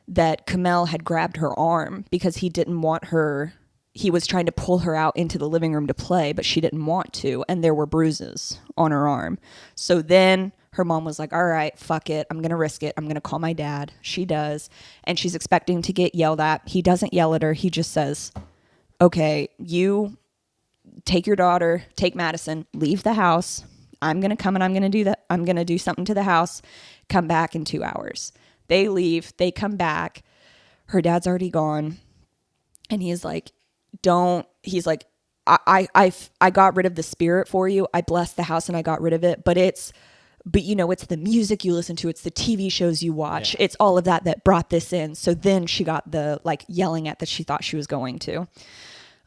that Kamel had grabbed her arm because he didn't want her. He was trying to pull her out into the living room to play, but she didn't want to. And there were bruises on her arm. So then her mom was like, all right, fuck it. I'm going to risk it. I'm going to call my dad. She does. And she's expecting to get yelled at. He doesn't yell at her. He just says, okay, you take your daughter, take Madison, leave the house. I'm going to come and I'm going to do that. I'm going to do something to the house. Come back in 2 hours. They leave. They come back. Her dad's already gone. And he's like, I got rid of the spirit for you. I blessed the house and I got rid of it. But it's the music you listen to. It's the TV shows you watch. Yeah. It's all of that brought this in. So then she got the like yelling at that she thought she was going to.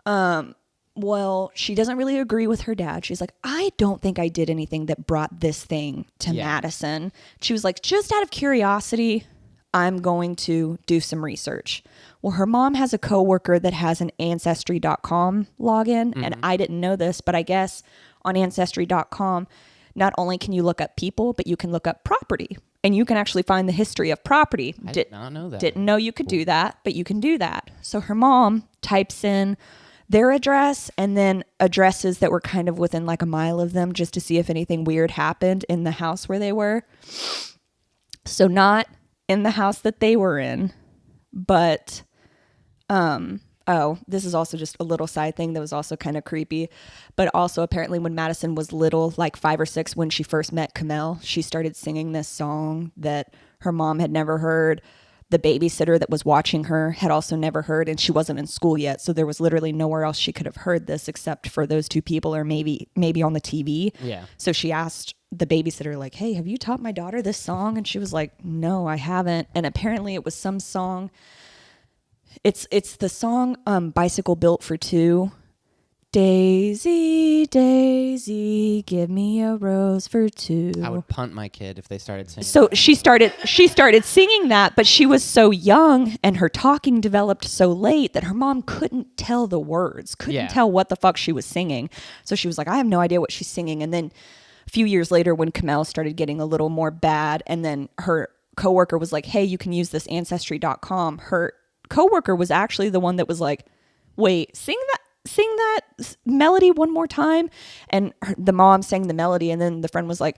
Well, she doesn't really agree with her dad. She's like, I don't think I did anything that brought this thing to Madison. She was like, just out of curiosity, I'm going to do some research. Well, her mom has a coworker that has an Ancestry.com login, and I didn't know this, but I guess on Ancestry.com, not only can you look up people, but you can look up property, and you can actually find the history of property. I did not know that. Didn't know you could do that, but you can do that. So her mom types in their address and then addresses that were kind of within like a mile of them just to see if anything weird happened in the house where they were. So not in the house that they were in, but this is also just a little side thing that was also kind of creepy. But also apparently when Madison was little, like 5 or 6, when she first met Kamel, she started singing this song that her mom had never heard. The babysitter that was watching her had also never heard, and she wasn't in school yet. So there was literally nowhere else she could have heard this except for those 2 people or maybe on the TV. Yeah. So she asked the babysitter, like, hey, have you taught my daughter this song? And she was like, no, I haven't. And apparently it was some song. It's the song Bicycle Built for Two. Daisy, Daisy, give me a rose for 2. I would punt my kid if they started singing. So she started singing that, but she was so young and her talking developed so late that her mom couldn't tell the words, couldn't tell what the fuck she was singing. So she was like, I have no idea what she's singing. And then a few years later when Kamel started getting a little more bad and then her coworker was like, hey, you can use this Ancestry.com. Her coworker was actually the one that was like, wait, sing that melody one more time. And the mom sang the melody and then the friend was like,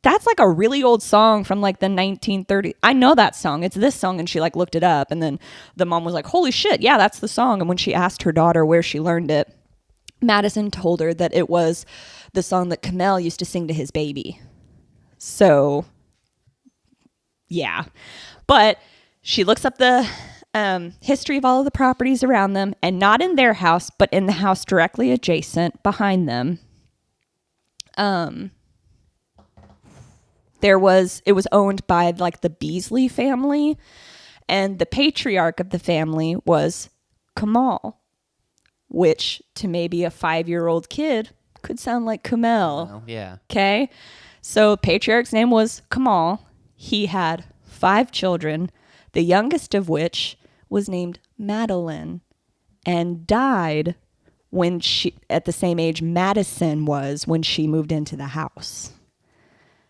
that's like a really old song from like the 1930s. I know that song. It's this song. And she like looked it up. And then the mom was like, holy shit. Yeah, that's the song. And when she asked her daughter where she learned it, Madison told her that it was the song that Kamel used to sing to his baby. So, yeah. But she looks up the history of all of the properties around them, and not in their house, but in the house directly adjacent behind them. It was owned by like the Beasley family, and the patriarch of the family was Kamal, which to maybe a 5-year-old kid could sound like Kamel. Oh, yeah. Okay. So patriarch's name was Kamal. He had 5 children, the youngest of which was named Madeline and died when at the same age Madison was when she moved into the house.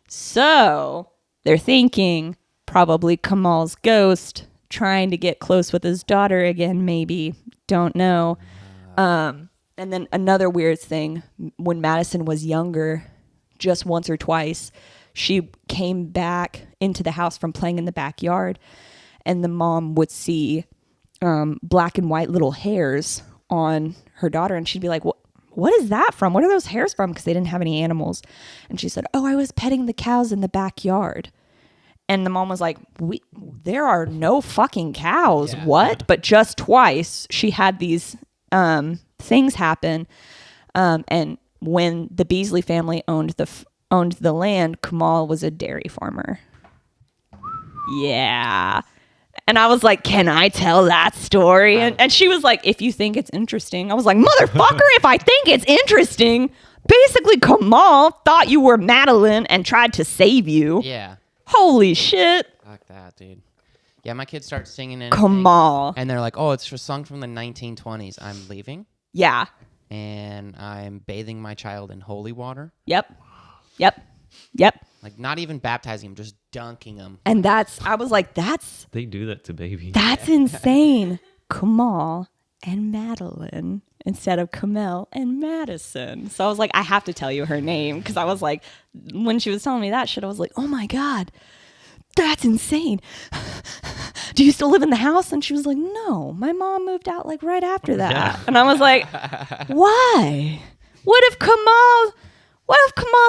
So they're thinking probably Kamal's ghost trying to get close with his daughter again, maybe. Don't know. And then another weird thing, when Madison was younger, just once or twice, she came back into the house from playing in the backyard, and the mom would see black and white little hairs on her daughter, and she'd be like, what is that from? What are those hairs from? Because they didn't have any animals. And she said, oh, I was petting the cows in the backyard. And the mom was like, there are no fucking cows. Yeah. What? But just twice she had these things happen. And when the Beasley family owned the land, Kamal was a dairy farmer. Yeah. And I was like, can I tell that story? And she was like, if you think it's interesting. I was like, motherfucker, if I think it's interesting. Basically, Kamal thought you were Madeline and tried to save you. Yeah. Holy shit. Fuck that, dude. Yeah, my kids start singing in. Kamal. And they're like, oh, it's a song from the 1920s. I'm leaving. Yeah. And I'm bathing my child in holy water. Yep. Like, not even baptizing him, just dunking him. And I was like, they do that to babies. That's insane. Kamal and Madeline instead of Kamel and Madison. So I was like, I have to tell you her name, because I was like, when she was telling me that shit, I was like, oh my God, that's insane. Do you still live in the house? And she was like, no, my mom moved out like right after that. Yeah. And I was like, why? What if Kamal's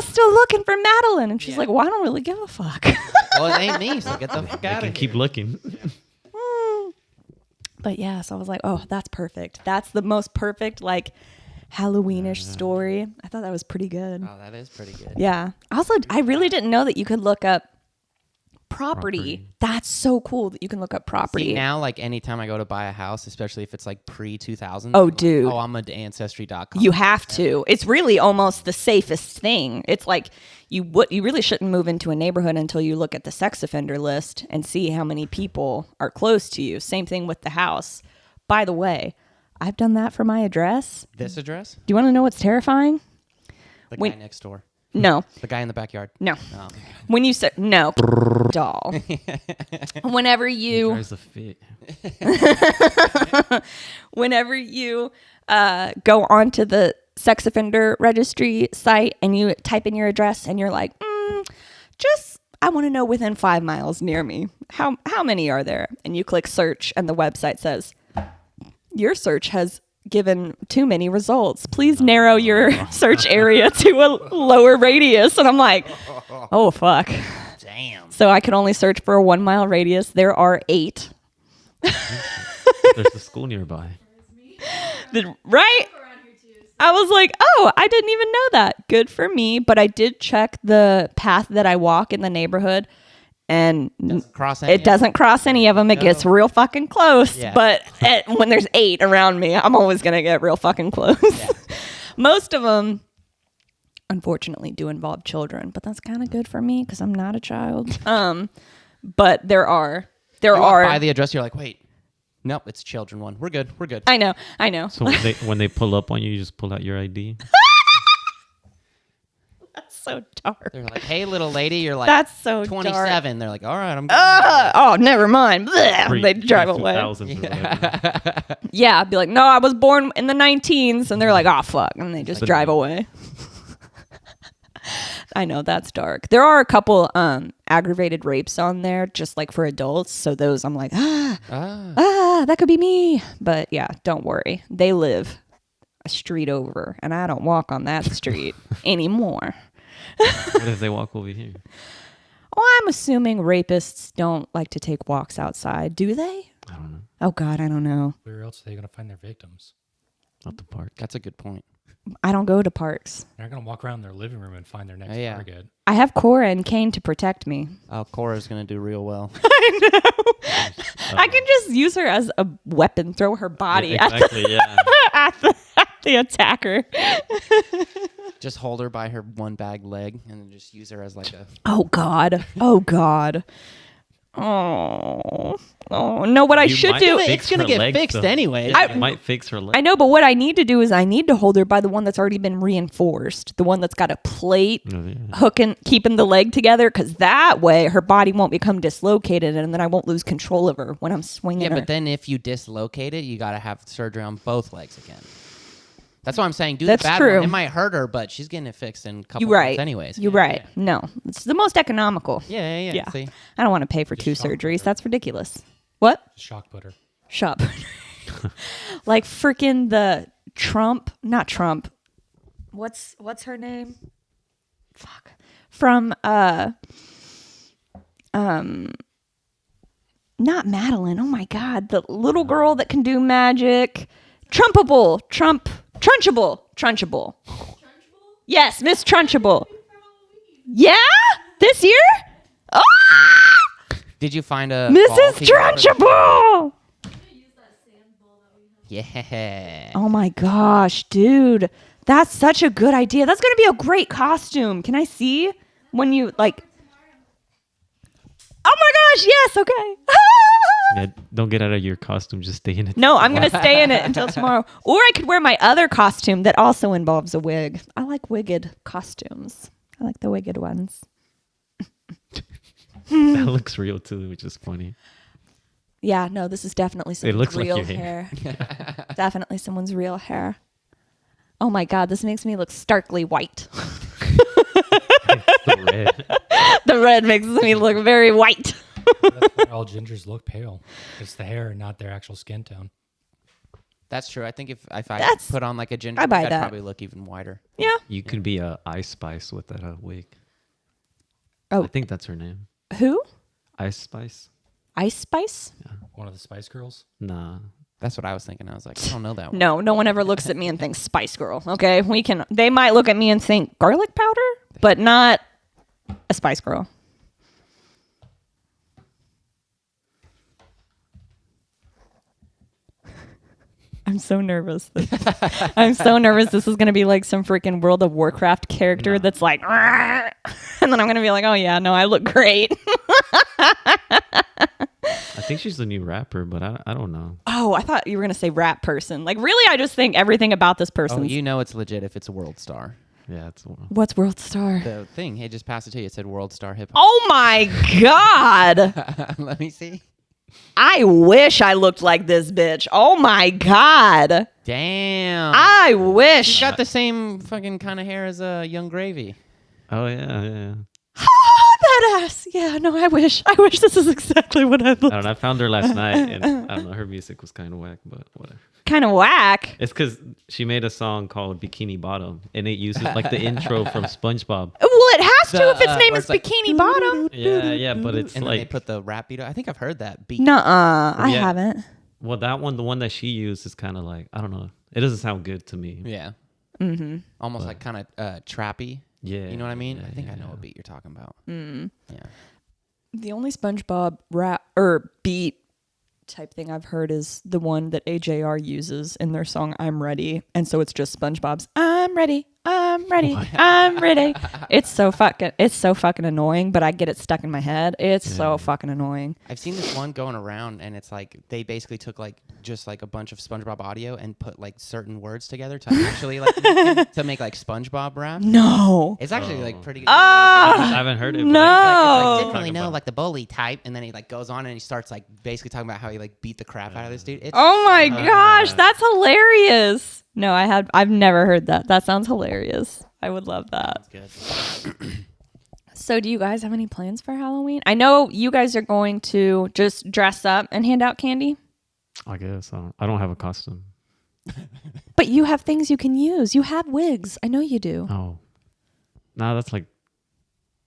still looking for Madeline? And she's like, well, I don't really give a fuck. Well, it ain't me, so get the fuck out of here. Keep looking. But yeah, so I was like, oh, that's perfect. That's the most perfect, like, Halloweenish story. I thought that was pretty good. Oh, that is pretty good. Yeah. Also, I really didn't know that you could look up property. That's so cool that you can look up property. See, now, like, anytime I go to buy a house, especially if it's like pre-2000. Oh, dude. Like, I'm at Ancestry.com. You have to. It's really almost the safest thing. It's like you really shouldn't move into a neighborhood until you look at the sex offender list and see how many people are close to you. Same thing with the house. By the way, I've done that for my address. This address? Do you want to know what's terrifying? The guy next door. No. The guy in the backyard. No. Oh. When you say no, doll. Whenever you Tries to fit. whenever you go onto the sex offender registry site and you type in your address and you're like, I want to know within 5 miles near me. How many are there? And you click search and the website says, your search has given too many results. Please narrow your search area to a lower radius. And I'm like, oh, fuck. Damn. So I could only search for a 1 mile radius. There are 8. There's a school nearby. Right? I was like, oh, I didn't even know that. Good for me. But I did check the path that I walk in the neighborhood, and it doesn't cross any of them. It gets real fucking close. Yeah. But when there's 8 around me, I'm always going to get real fucking close. Yeah. Most of them, unfortunately, do involve children, but that's kind of good for me because I'm not a child. But there are. By the address, you're like, wait. Nope, it's children one. We're good. I know. So when they pull up on you, you just pull out your ID? That's so dark. They're like, hey, little lady. You're like, that's so 27. Dark. They're like, all right, I'm good. Never mind. They drive away. Yeah, I'd be like, no, I was born in the 19s. And they're like, oh, fuck. And they just drive away. I know that's dark. There are a couple aggravated rapes on there, just like for adults. So those I'm like, that could be me. But yeah, don't worry. They live a street over, and I don't walk on that street anymore. What if they walk over here? Well, I'm assuming rapists don't like to take walks outside, do they? I don't know. Oh God, I don't know. Where else are they gonna find their victims? Not the park. That's a good point. I don't go to parks. They're not gonna walk around their living room and find their next Yeah. target. I have Cora and Kane to protect me. Oh, Cora's gonna do real well. I can just use her as a weapon, throw her body Yeah, exactly. Yeah. at the attacker. Just hold her by her one bag leg and then just use her as like a. Oh God. Oh God. Oh no! What I You should might do? fix It's gonna her get legs, fixed though. anyway. It might fix her leg. I know, but what I need to do is I need to hold her by the one that's already been reinforced, the one that's got a plate Oh, yeah. hooking, keeping the leg together, because that way her body won't become dislocated, and then I won't lose control of her when I'm swinging Yeah, her. but then if you dislocate it, you gotta have surgery on both legs again. That's why I'm saying do That's the bad true. one. It might hurt her, but she's getting it fixed in a couple You're months right. anyways. You're right. No, it's the most economical. Yeah. Yeah. See? I don't want to pay for two Just shock surgeries. her. That's ridiculous. What? Shock putter. Shop. Like freaking the Trump, not Trump. What's her name? Fuck. From not Madeline. Oh my God. The little girl that can do magic. Trunchable. Yes, Miss Trunchable. Yeah? This year? Oh! Did you find a Mrs. ball to get her? Trunchable! Yeah. Oh my gosh, dude. That's such a good idea. That's going to be a great costume. Can I see when you like? Oh my gosh, yes, okay. Yeah, don't get out of your costume. Just stay in it. No, I'm going to stay in it until tomorrow. Or I could wear my other costume that also involves a wig. I like wigged costumes. I like the wigged ones. That looks real too, which is funny. Yeah, no, this is definitely someone's looks like real your hair. Definitely someone's real hair. Oh my God, this makes me look starkly white. The red. The red makes me look very white. That's why all gingers look pale. It's the hair, not their actual skin tone. That's true. I think if I That's- put on like a ginger, I buy I'd that. probably look even whiter. Yeah. You could be a Ice Spice with that wig. Oh. I think that's her name. Who? Ice Spice? Ice Spice? One of the Spice Girls. Nah. That's what I was thinking. I was like, I don't know that one. No one ever looks at me and thinks Spice Girl. Okay, they might look at me and think garlic powder, but not a Spice Girl. I'm so nervous. I'm so nervous. This is gonna be like some freaking World of Warcraft character that's like, "Argh," and then I'm gonna be like, oh yeah, no, I look great. I think she's the new rapper, but I don't know. Oh, I thought you were gonna say rap person. Like, really, I just think everything about this person. Oh, you know it's legit if it's a World Star. Yeah, it's What's World Star? The thing, it just passed it to you. It said World Star Hip Hop. Oh my God. Let me see. I wish I looked like this bitch. Oh my God. Damn. I wish. She's got the same fucking kind of hair as Young Gravy. Oh yeah. That ass. Yeah, no, I wish. This is exactly what I I look. don't know. I found her last night, and I don't know. Her music was kind of whack, but whatever. Kind of whack. It's because she made a song called Bikini Bottom, and it uses like the intro from SpongeBob. Well, it has to The, if its name where is it's like, Bikini Bottom. Yeah, but it's And then they like, put the rap beat. I think I've heard that beat. Nuh-uh. I Yeah. haven't. well, that one, the one that she used is kind of like, I don't know. It doesn't sound good to me. Yeah. Mm-hmm. Almost like kind of trappy. Yeah. You know what I mean? yeah, I think yeah, I know yeah. what beat you're talking about. Mm. Yeah. The only SpongeBob rap or beat type thing I've heard is the one that AJR uses in their song "I'm Ready," and so it's just SpongeBob's "I'm ready, I'm ready, I'm ready." It's so fucking annoying, but I get it stuck in my head. It's so fucking annoying. I've seen this one going around, and it's like they basically took like just like a bunch of SpongeBob audio and put like certain words together to actually like to make like SpongeBob rap. No. It's actually like pretty good. I haven't heard it. but No. Like, Oh. didn't really know Talk like the bully type, and then he like goes on and he starts like basically talking about how he like beat the crap out of this dude. It's, Oh my gosh, that's hilarious. No, I've never heard that. That sounds hilarious. I would love that. That's good. So do you guys have any plans for Halloween? I know you guys are going to just dress up and hand out candy, I guess I don't have a costume. but you have things you can use. You have wigs. I know you do. Oh, nah, that's like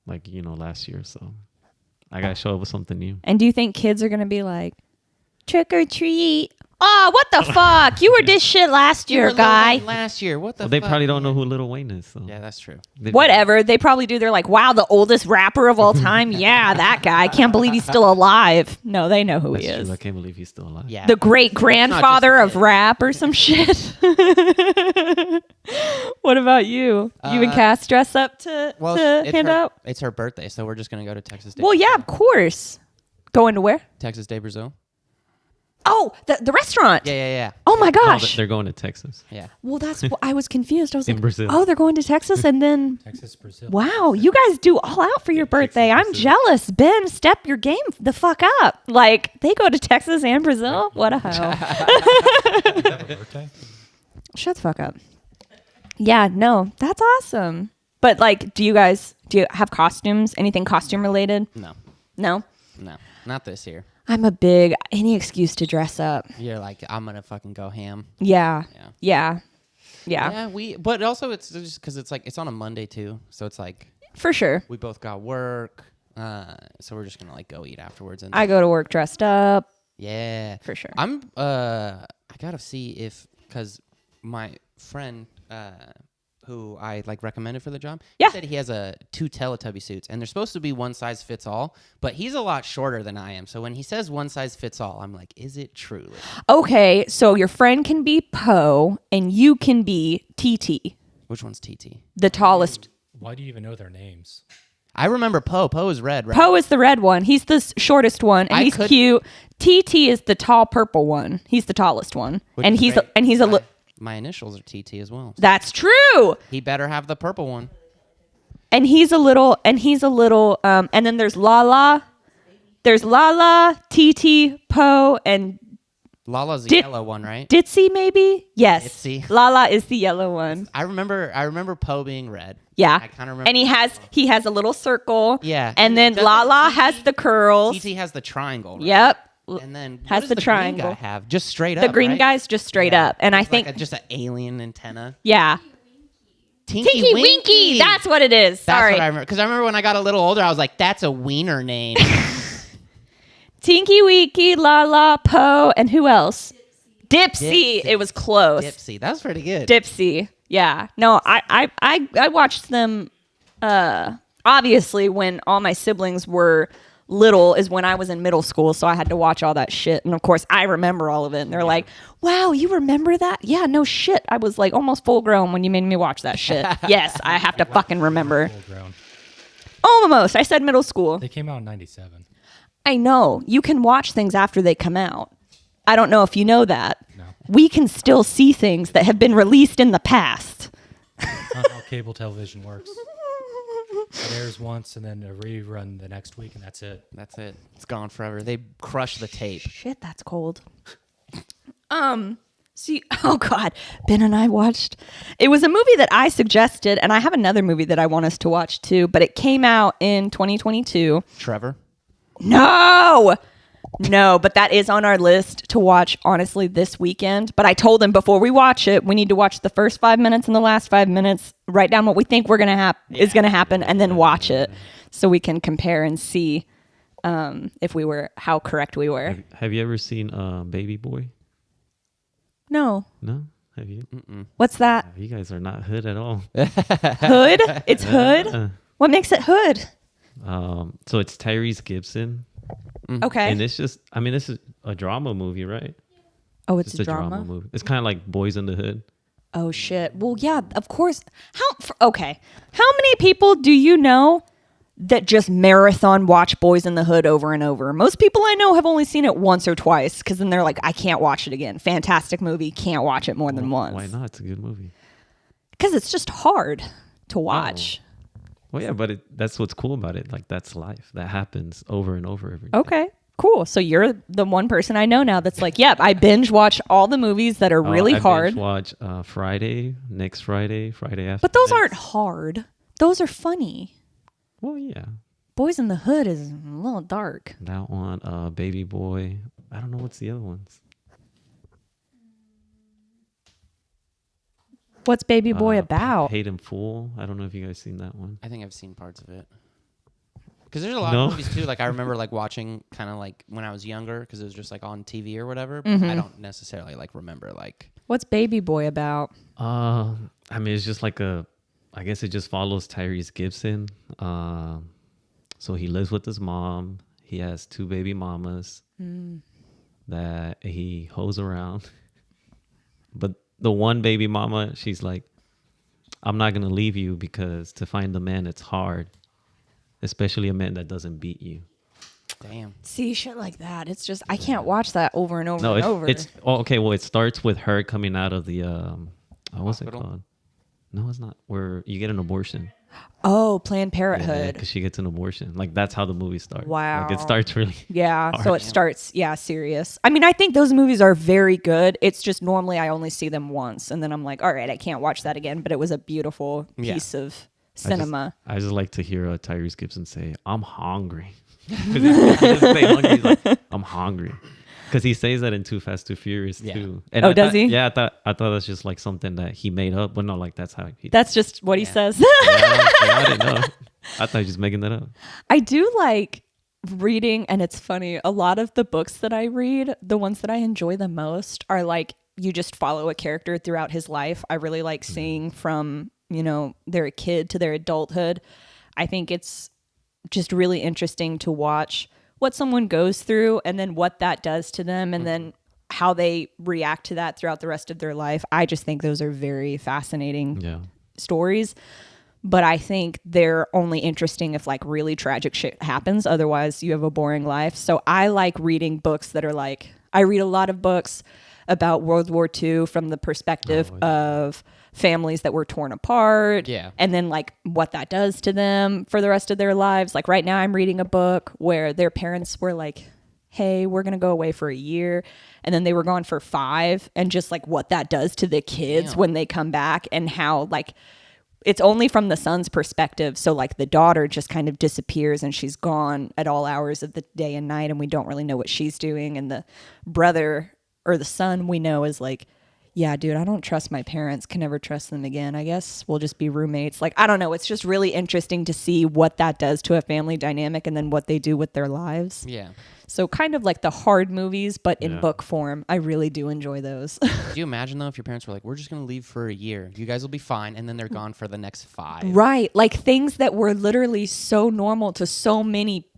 last year. So I gotta show up with something new. And do you think kids are going to be like, trick or treat? Oh, what the fuck? You were this shit last year, guy. Last year, what the? Well, they fuck, probably don't know man? who Lil Wayne is. So Yeah, that's true. Whatever. They probably do. They're like, wow, the oldest rapper of all time. Yeah, that guy. I can't believe he's still alive. No, they know who That's he is. true. I can't believe he's still alive. Yeah. The great grandfather Not of just a kid. rap or some shit. What about you? You and Cass dress up to hand out? It's her birthday, so we're just gonna go to Texas Day. Well, yeah, of course. Going to where? Texas Day Brazil. Oh, the restaurant. Yeah. Oh my No, gosh. they're going to Texas. Yeah. Well, that's what I was confused. I was In like, Brazil. oh, they're going to Texas and then Texas, Brazil. wow, you guys do all out for your birthday. I'm Brazil. jealous. Ben, step your game the fuck up. Like, they go to Texas and Brazil? What a hoe. Birthday? Shut the fuck up. Yeah, no, that's awesome. But like, do you have costumes? Anything costume related? No, No? not this year. I'm a big, any excuse to dress up. You're like, I'm gonna fucking go ham. Yeah. Yeah. Yeah. But also it's just because it's like it's on a Monday too, so it's like For sure. we both got work, so we're just gonna like go eat afterwards. And I go to work dressed up. yeah, For sure. I gotta see if because my friend who I like recommended for the job, Yeah. he said he has two Teletubby suits, and they're supposed to be one size fits all, but he's a lot shorter than I am. So when he says one size fits all, I'm like, is it truly? Okay, so your friend can be Poe and you can be TT, Which one's TT? the tallest. Why do you even know their names? I remember Poe. Poe is red, right? Poe is the red one. He's the shortest one, and he's cute. TT is the tall purple one. He's the tallest one, Which and is he's great. a little. My initials are TT as well. That's true. He better have the purple one. And he's a little, and then there's Lala. There's Lala, TT, Poe, and Lala's the yellow one, right? Ditzy, maybe? Yes. Ditzy. Lala is the yellow one. I remember Poe being red. Yeah. I kind of remember. And he has a little circle. Yeah. And then Doesn't Lala TT has the curls. TT has the triangle. Right? Yep. And then what has does the green triangle. guy have just straight The up. green right? guy's just straight Yeah. up. And I It's think like just an alien antenna. yeah. Tinky Winky. That's what it is. That's Sorry. what I remember. Because I remember when I got a little older, I was like, that's a wiener name. Tinky Winky, Lala, Poe, and who else? Dipsy. It was close. Dipsy. That was pretty good. Dipsy. Yeah. No, I watched them obviously when all my siblings were little is when I was in middle school, so I had to watch all that shit. And of course I remember all of it. And they're like, wow, you remember that? Yeah, no shit. I was like almost full grown when you made me watch that shit. Yes, I have to fucking remember. Full grown. Almost. I said middle school. They came out in 97. I know. You can watch things after they come out. I don't know if you know that. No. We can still see things that have been released in the past. That's not how cable television works. It airs once and then a rerun the next week, and that's it. That's it. It's gone forever. They crush the tape. Shit, that's cold. See, oh God, Ben and I watched. It was a movie that I suggested, and I have another movie that I want us to watch too. But it came out in 2022. Trevor. No, but that is on our list to watch, honestly, this weekend. But I told him before we watch it, we need to watch the first 5 minutes and the last 5 minutes, write down what we think is going to happen, and then watch it so we can compare and see how correct we were. Have you ever seen Baby Boy? No. No? Have you? What's that? You guys are not hood at all. Hood? It's hood? What makes it hood? So it's Tyrese Gibson. Okay. And it's just, this is a drama movie, right? Oh, it's Just a drama? movie. It's kind of like Boys in the Hood. Oh, shit. Well, yeah, of course. How many people do you know that just marathon watch Boys in the Hood over and over? Most people I know have only seen it once or twice because then they're like, I can't watch it again. Fantastic movie. Can't watch it more than once. Why not? It's a good movie. Because it's just hard to watch. Well, yeah, but that's what's cool about it. Like, that's life. That happens over and over every day. Okay, cool. So you're the one person I know now that's like, yep, I binge watch all the movies that are really I hard. binge watch next Friday after. But those next. aren't hard. Those are funny. Well, yeah. Boys in the Hood is a little dark. That one, Baby Boy. I don't know what's the other ones. What's Baby Boy about? Paid in Full. I don't know if you guys seen that one. I think I've seen parts of it. Because there's a lot No? of movies too. Like I remember like watching kind of like when I was younger because it was just like on TV or whatever. But I don't necessarily like remember like. What's Baby Boy about? I mean, it's just like I guess it just follows Tyrese Gibson. So he lives with his mom. He has 2 baby mamas that he hoes around. But the one baby mama, she's like, I'm not going to leave you because to find a man, it's hard. Especially a man that doesn't beat you. Damn. See, shit like that. It's just, I can't watch that over and over No, and over. okay. Well, it starts with her coming out of the, what's it Hospital? called? No, it's not. Where you get an abortion. Oh, Planned Parenthood. Because she gets an abortion. Like, that's how the movie starts. Wow. Like, it starts really. Yeah, so hard. it starts, serious. I mean, I think those movies are very good. It's just normally I only see them once, and then I'm like, all right, I can't watch that again. But it was a beautiful piece of cinema. I just like to hear Tyrese Gibson say, I'm hungry. Because he's like, I'm hungry. Because he says that in Too Fast, Too Furious, too. And does he? Yeah, I thought that's just like something that he made up. But no, like, that's how he... That's just what he says. I didn't know. I thought he was just making that up. I do like reading, and it's funny. A lot of the books that I read, the ones that I enjoy the most are like, you just follow a character throughout his life. I really like seeing from, they're a kid to their adulthood. I think it's just really interesting to watch what someone goes through and then what that does to them and then how they react to that throughout the rest of their life. I just think those are very fascinating stories. But I think they're only interesting if like really tragic shit happens. Otherwise, you have a boring life. So I like reading books that are like, I read a lot of books about World War II from the perspective of families that were torn apart. Yeah. And then like what that does to them for the rest of their lives. Like right now I'm reading a book where their parents were like, hey, we're going to go away for a year. And then they were gone for 5. And just like what that does to the kids when they come back and how like it's only from the son's perspective. So like the daughter just kind of disappears and she's gone at all hours of the day and night. And we don't really know what she's doing. And the brother or the son we know is like, yeah, dude, I don't trust my parents. Can never trust them again. I guess we'll just be roommates. Like, I don't know. It's just really interesting to see what that does to a family dynamic and then what they do with their lives. Yeah. So kind of like the hard movies, but in book form. I really do enjoy those. Do you imagine though if your parents were like, we're just going to leave for a year. You guys will be fine. And then they're gone for the next 5. Right. Like things that were literally so normal to so many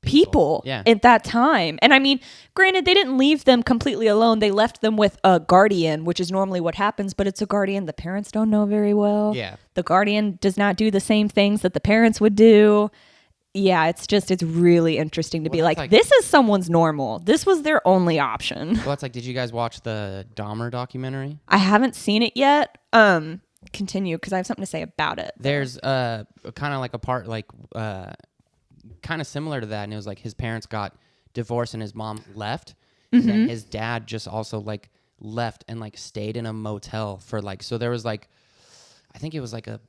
people at that time. And I mean, granted, they didn't leave them completely alone. They left them with a guardian, which is normally what happens, but it's a guardian the parents don't know very well. Yeah. The guardian does not do the same things that the parents would do. Yeah, it's really interesting to be like, this is someone's normal. This was their only option. Well, it's like, did you guys watch the Dahmer documentary? I haven't seen it yet. Continue, because I have something to say about it. There's kind of like a part like kind of similar to that, and it was like his parents got divorced and his mom left, and then his dad just also like left and like stayed in a motel for like, so there was like, I think it was like a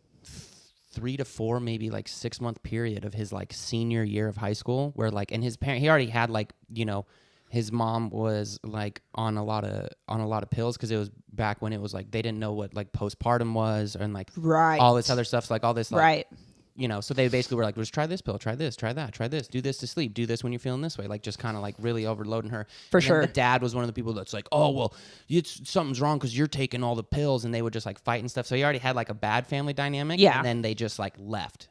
3 to 4, maybe like 6 month period of his like senior year of high school where like, and his parent, he already had like, his mom was like on a lot of pills because it was back when it was like they didn't know what like postpartum was and like all this other stuff, so like all this like, so they basically were like, just try this pill, try this, try that, try this, do this to sleep, do this when you're feeling this way, like just kind of like really overloading her. For and sure. The dad was one of the people that's like, oh well, something's wrong because you're taking all the pills, and they would just like fight and stuff. So he already had like a bad family dynamic. Yeah. And then they just like left.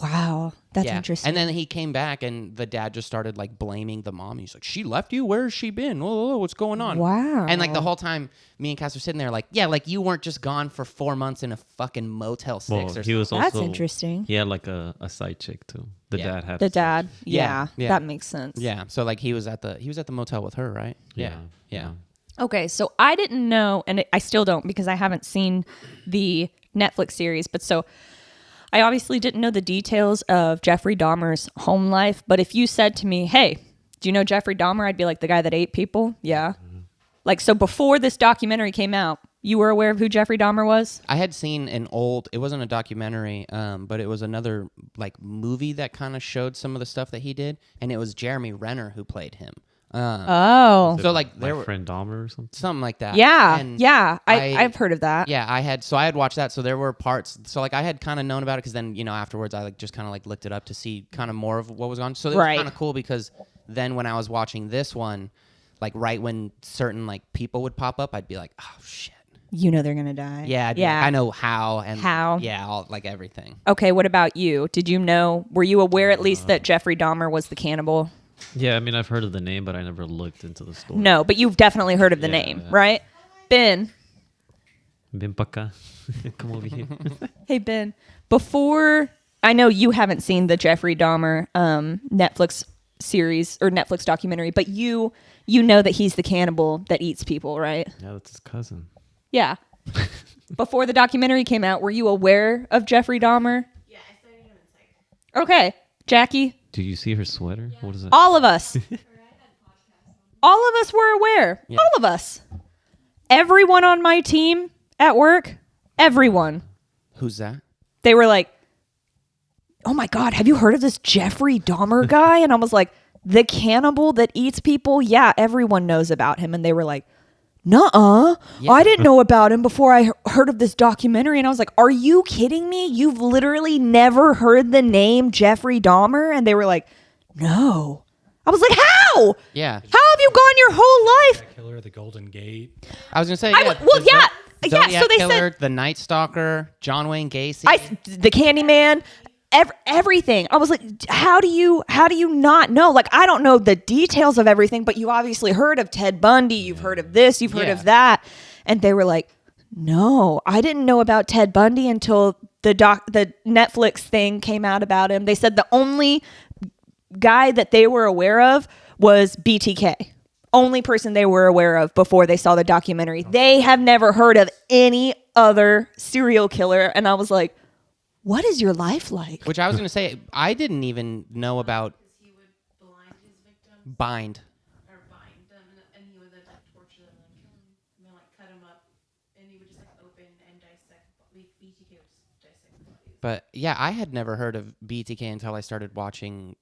Wow, that's interesting. And then he came back, and the dad just started like blaming the mom. He's like, "She left you? Where has she been? Oh, what's going on?" Wow. And like the whole time, me and Cass were sitting there, like, "Yeah, like you weren't just gone for 4 months in a fucking Motel 6 or Well, something." he was also, That's interesting. He had like a side chick too. The dad had The a side dad. chick. Yeah, Yeah. that makes sense. Yeah. So like he was at the motel with her, right? Yeah. Okay, so I didn't know, and I still don't because I haven't seen the Netflix series, but so I obviously didn't know the details of Jeffrey Dahmer's home life. But if you said to me, hey, Do you know Jeffrey Dahmer? I'd be like the guy that ate people. Yeah. Like, so before this documentary came out, you were aware of who Jeffrey Dahmer was? I had seen it wasn't a documentary, but it was another like movie that kind of showed some of the stuff that he did, and it was Jeremy Renner who played him. Oh. So like My there were friend Dahmer or something. something like that. Yeah. And Yeah. I've heard of that. Yeah, I had watched that, so there were parts. So like I had kind of known about it because then afterwards I like just kind of like looked it up to see kind of more of what was on. So it was kind of cool because then when I was watching this one, like right when certain like people would pop up, I'd be like, oh shit. You know they're going to die. Yeah, I know how and how. Yeah, all, like everything. Okay, what about you? Did you know, were you aware at least that Jeffrey Dahmer was the cannibal? Yeah, I mean, I've heard of the name, but I never looked into the story. No, but you've definitely heard of the name, right? Ben. Ven pa acá. Come over here. Hey, Ben. Before, I know you haven't seen the Jeffrey Dahmer Netflix series or Netflix documentary, but you know that he's the cannibal that eats people, right? Yeah, that's his cousin. Yeah. Before the documentary came out, were you aware of Jeffrey Dahmer? Yeah, I studied him in psych. Okay. Jackie? Do you see her sweater? What is that? All of us. All of us were aware. Yeah. All of us. Everyone on my team at work, everyone. Who's that? They were like, oh my God, have you heard of this Jeffrey Dahmer guy? And I was like, the cannibal that eats people? Yeah, everyone knows about him. And they were like, nuh-uh. Yeah. I didn't know about him before I heard of this documentary. And I was like, are you kidding me? You've literally never heard the name Jeffrey Dahmer? And they were like, no. I was like, how? Yeah. How have you gone your whole life? That killer, the Golden Gate. I was gonna say. I Yeah, w- well, the yeah, yeah, Zodiac so they Killer, said- the Night Stalker, John Wayne Gacy. The Candyman, everything. I was like, how do you not know? Like, I don't know the details of everything, but you obviously heard of Ted Bundy. You've heard of this. You've heard Yeah. of that. And they were like, no, I didn't know about Ted Bundy until the Netflix thing came out about him. They said the only guy that they were aware of was BTK. Only person they were aware of before they saw the documentary. They have never heard of any other serial killer. And I was like, what is your life like? Which I was gonna say, I didn't even know about Because he would blind his victims bind. or bind them, and he would then like torture them and kill them, and then like cut them up, and he would just like open and dissect. BTK would just dissect bodies. But yeah, I had never heard of BTK until I started watching.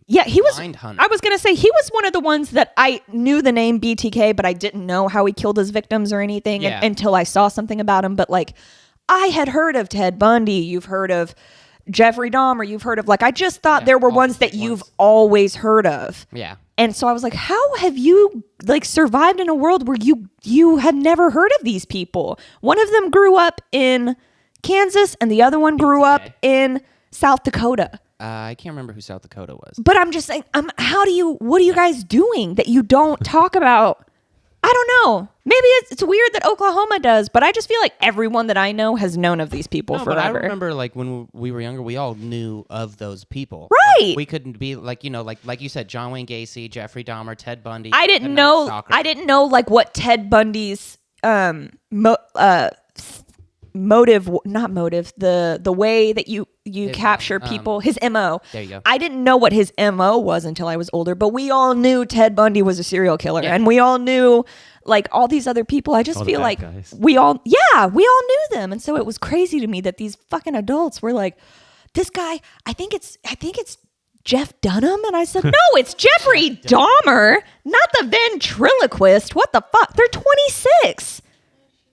Yeah, he was. Mind Hunter. I was gonna say he was one of the ones that I knew the name BTK, but I didn't know how he killed his victims or anything Yeah. until I saw something about him. But like, I had heard of Ted Bundy. You've heard of Jeffrey Dahmer. You've heard of like. I just thought Yeah, there were all ones the that big you've ones. always heard of. Yeah. And so I was like, how have you like survived in a world where you had never heard of these people? One of them grew up in Kansas and the other one grew up BTK. in South Dakota. I can't remember who South Dakota was. But I'm just saying, what are you guys doing that you don't talk about? I don't know. Maybe it's weird that Oklahoma does, but I just feel like everyone that I know has known of these people No, but I forever. remember like when we were younger, we all knew of those people. Right. Like, we couldn't be like like you said, John Wayne Gacy, Jeffrey Dahmer, Ted Bundy. I the didn't Night know. Stalker. I didn't know like what Ted Bundy's motive, not motive, the way that you His, capture people, his MO. There you go. I didn't know what his MO was until I was older, but we all knew Ted Bundy was a serial killer, Yeah. and we all knew like all these other people. I just All the feel bad like guys. we all knew them, and so it was crazy to me that these fucking adults were like, this guy, I think it's Jeff Dunham, and I said, no, it's Jeffrey Dahmer, not the ventriloquist. What the fuck? They're 26.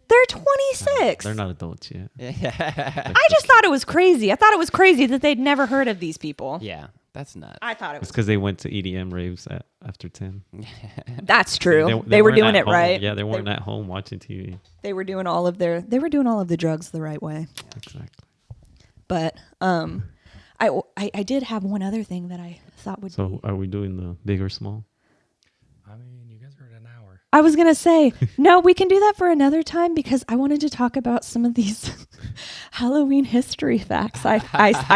They're 26. They're not adults yet. I just thought it was crazy. I thought it was crazy that they'd never heard of these people. Yeah, that's nuts. I thought it It's was. because they went to EDM raves after 10. That's true. They were weren't doing at it home. right. Yeah, they weren't at home watching TV. They were doing all of the drugs the right way. Exactly. But I did have one other thing that I thought would. So are we doing the big or small? I mean, you guys are at an hour. I was gonna say no. We can do that for another time because I wanted to talk about some of these Halloween history facts I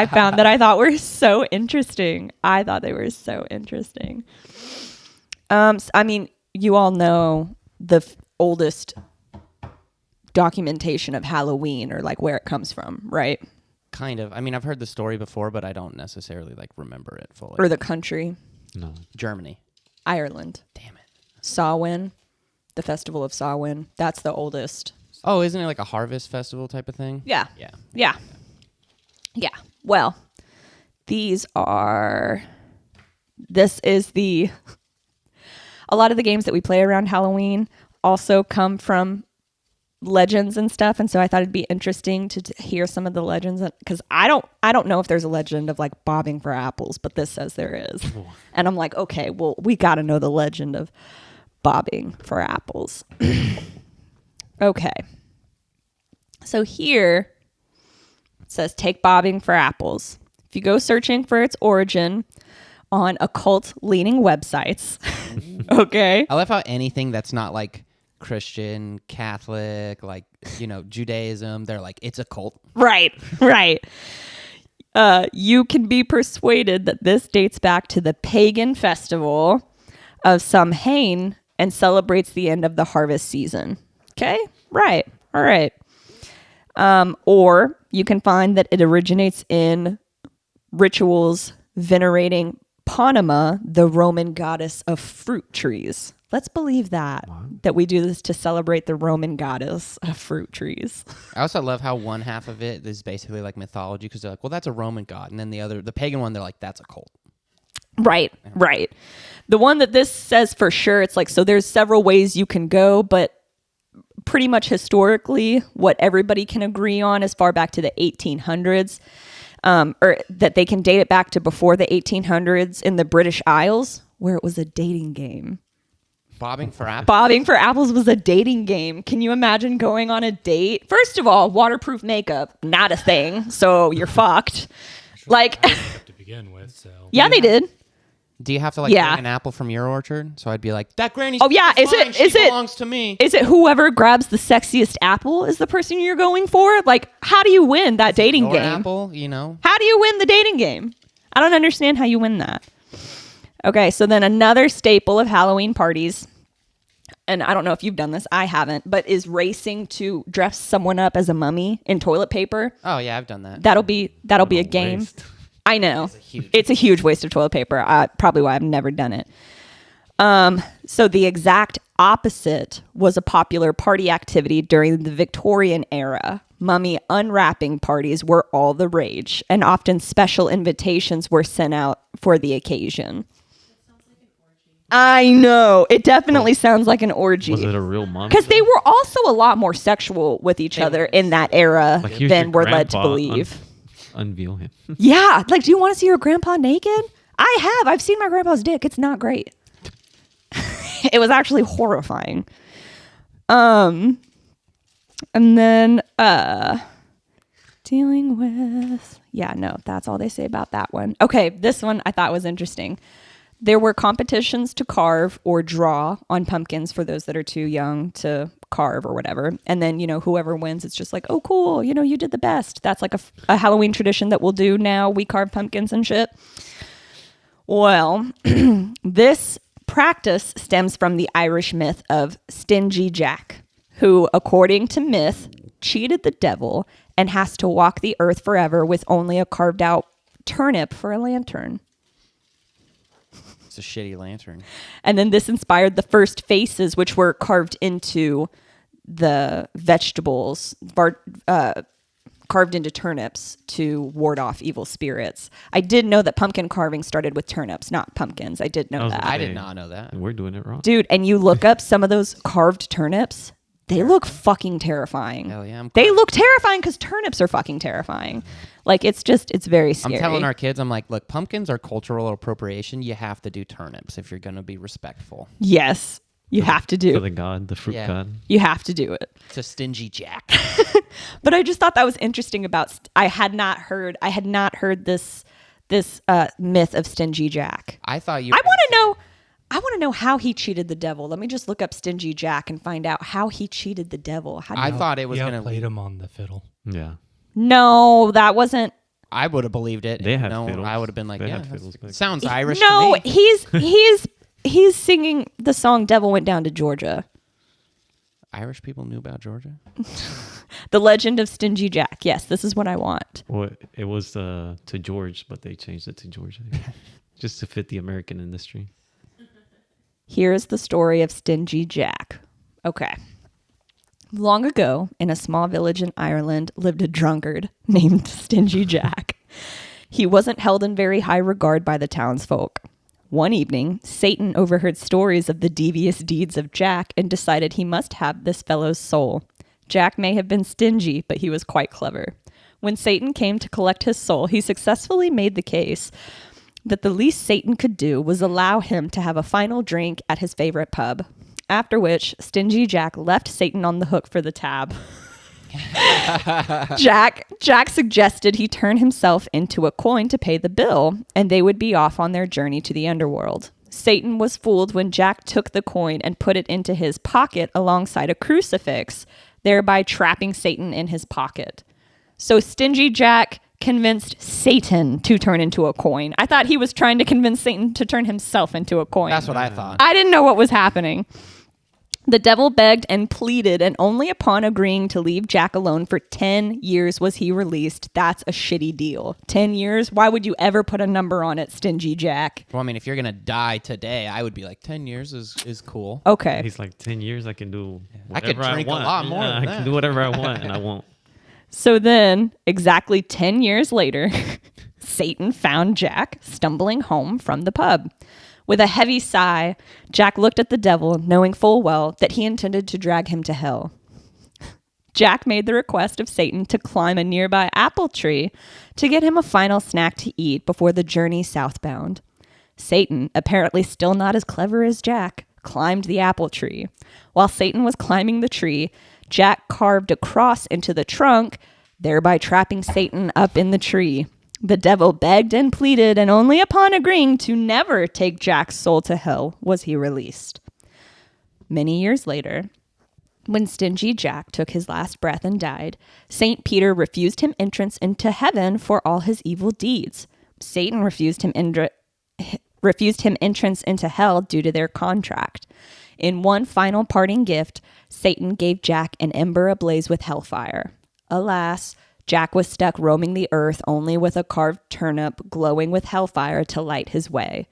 found that I thought were so interesting. I thought they were so interesting. I mean, you all know the oldest documentation of Halloween or like where it comes from, right? Kind of. I mean, I've heard the story before, but I don't necessarily like remember it fully. Or the country. No. Germany. Ireland. Damn it. Samhain, the festival of Samhain. That's the oldest. Oh, isn't it like a harvest festival type of thing? Yeah. Yeah. Yeah. Yeah. Well, this is a lot of the games that we play around Halloween also come from legends and stuff, and so I thought it'd be interesting to hear some of the legends, because I don't know if there's a legend of like bobbing for apples, but this says there is. And I'm like, okay, well, we got to know the legend of bobbing for apples. Okay, so here it says take bobbing for apples. If you go searching for its origin on occult leaning websites, okay, I love how anything that's not like Christian, Catholic, like, Judaism, they're like, it's a cult. right. You can be persuaded that this dates back to the pagan festival of Samhain and celebrates the end of the harvest season. Okay, right, all right. Or you can find that it originates in rituals venerating Panama, the Roman goddess of fruit trees. Let's believe that we do this to celebrate the Roman goddess of fruit trees. I also love how one half of it is basically like mythology, because they're like, well, that's a Roman god. And then the pagan one, they're like, that's a cult. Right. The one that this says for sure, it's like, so there's several ways you can go, but pretty much historically, what everybody can agree on as far back to the 1800s, or that they can date it back to before the 1800s in the British Isles, where it was a dating game. Bobbing for apples. Bobbing for apples was a dating game. Can you imagine going on a date? First of all, waterproof makeup, not a thing. So you're fucked. Like, To begin with, so yeah, they did. Do you have to like Yeah. bring an apple from your orchard? So I'd be like, that granny. Oh, yeah, is it- belongs to me? Is it whoever grabs the sexiest apple is the person you're going for? Like, how do you win that dating Your game? apple, How do you win the dating game? I don't understand how you win that. Okay, so then another staple of Halloween parties, and I don't know if you've done this, I haven't, but is racing to dress someone up as a mummy in toilet paper. Oh yeah, I've done that. That'll be a game. Waste. I know. huge It's a huge waste of toilet paper. Probably why I've never done it. So the exact opposite was a popular party activity during the Victorian era. Mummy unwrapping parties were all the rage, and often special invitations were sent out for the occasion. I know. It definitely sounds like an orgy. Was it a real mom? Because they were also a lot more sexual with each other in that era Like, here's than your we're led to grandpa, believe. Unveil him. Yeah. Like, do you want to see your grandpa naked? I have. I've seen my grandpa's dick. It's not great. It was actually horrifying. And then dealing with, yeah, no, that's all they say about that one. Okay, this one I thought was interesting. There were competitions to carve or draw on pumpkins for those that are too young to carve or whatever. And then, whoever wins, it's just like, oh, cool, you did the best. That's like a Halloween tradition that we'll do now. We carve pumpkins and shit. Well, this practice stems from the Irish myth of Stingy Jack, who, according to myth, cheated the devil and has to walk the earth forever with only a carved out turnip for a lantern. It's a shitty lantern. And then this inspired the first faces, which were carved into the vegetables, carved into turnips to ward off evil spirits. I did know that pumpkin carving started with turnips, not pumpkins. I did know That was that. I did Dang. not know that. And we're doing it wrong. Dude, and you look up some of those carved turnips, they look fucking terrifying. Hell yeah, They look terrifying because turnips are fucking terrifying. Like, it's very scary. I'm telling our kids, I'm like, look, pumpkins are cultural appropriation. You have to do turnips if you're going to be respectful. Yes, you have to For do. the god, the fruit Yeah. god. You have to do it. It's a Stingy Jack. But I just thought that was interesting about. I had not heard this myth of Stingy Jack. I thought you. I want to know how he cheated the devil. Let me just look up Stingy Jack and find out how he cheated the devil. How do I you- thought it was he going outplayed to. him on the fiddle. Yeah. No, that wasn't. I would have believed it. They had no, fiddles. I would have been like, They yeah, had that's- fiddles back sounds Irish. No, to me. he's singing the song "Devil Went Down to Georgia." Irish people knew about Georgia. The Legend of Stingy Jack. Yes, this is what I want. Well, it was to George, but they changed it to Georgia. Just to fit the American industry. Here's the story of Stingy Jack. Okay. Long ago, in a small village in Ireland, lived a drunkard named Stingy Jack. He wasn't held in very high regard by the townsfolk. One evening, Satan overheard stories of the devious deeds of Jack and decided he must have this fellow's soul. Jack may have been stingy, but he was quite clever. When Satan came to collect his soul, he successfully made the case that the least Satan could do was allow him to have a final drink at his favorite pub. After which, Stingy Jack left Satan on the hook for the tab. Jack suggested he turn himself into a coin to pay the bill, and they would be off on their journey to the underworld. Satan was fooled when Jack took the coin and put it into his pocket alongside a crucifix, thereby trapping Satan in his pocket. So Stingy Jack convinced Satan to turn into a coin. I thought he was trying to convince Satan to turn himself into a coin. That's what I thought. I didn't know what was happening. The devil begged and pleaded, and only upon agreeing to leave Jack alone for 10 years was he released. That's a shitty deal. 10 years? Why would you ever put a number on it, Stingy Jack? Well, I mean, if you're going to die today, I would be like, 10 years is cool. Okay. He's like 10 years. I can do I could whatever drink a want. lot more than I that. can do whatever I want, and I won't. So then, exactly 10 years later, Satan found Jack stumbling home from the pub. With a heavy sigh, Jack looked at the devil, knowing full well that he intended to drag him to hell. Jack made the request of Satan to climb a nearby apple tree to get him a final snack to eat before the journey southbound. Satan, apparently still not as clever as Jack, climbed the apple tree. While Satan was climbing the tree, Jack carved a cross into the trunk, thereby trapping Satan up in the tree. The devil begged and pleaded, and only upon agreeing to never take Jack's soul to hell was he released. Many years later, when Stingy Jack took his last breath and died, St. Peter refused him entrance into heaven for all his evil deeds. Satan refused him entrance into hell due to their contract. In one final parting gift, Satan gave Jack an ember ablaze with hellfire. Alas, Jack was stuck roaming the earth only with a carved turnip glowing with hellfire to light his way.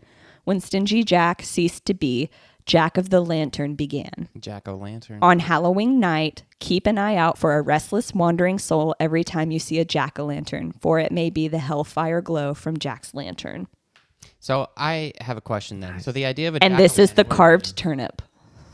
When Stingy Jack ceased to be, Jack of the Lantern began. Jack-o'-lantern. On Halloween night, keep an eye out for a restless wandering soul every time you see a jack-o'-lantern, for it may be the hellfire glow from Jack's lantern. So I have a question then. So the idea of a And this is the jack-o'-lantern- carved turnip.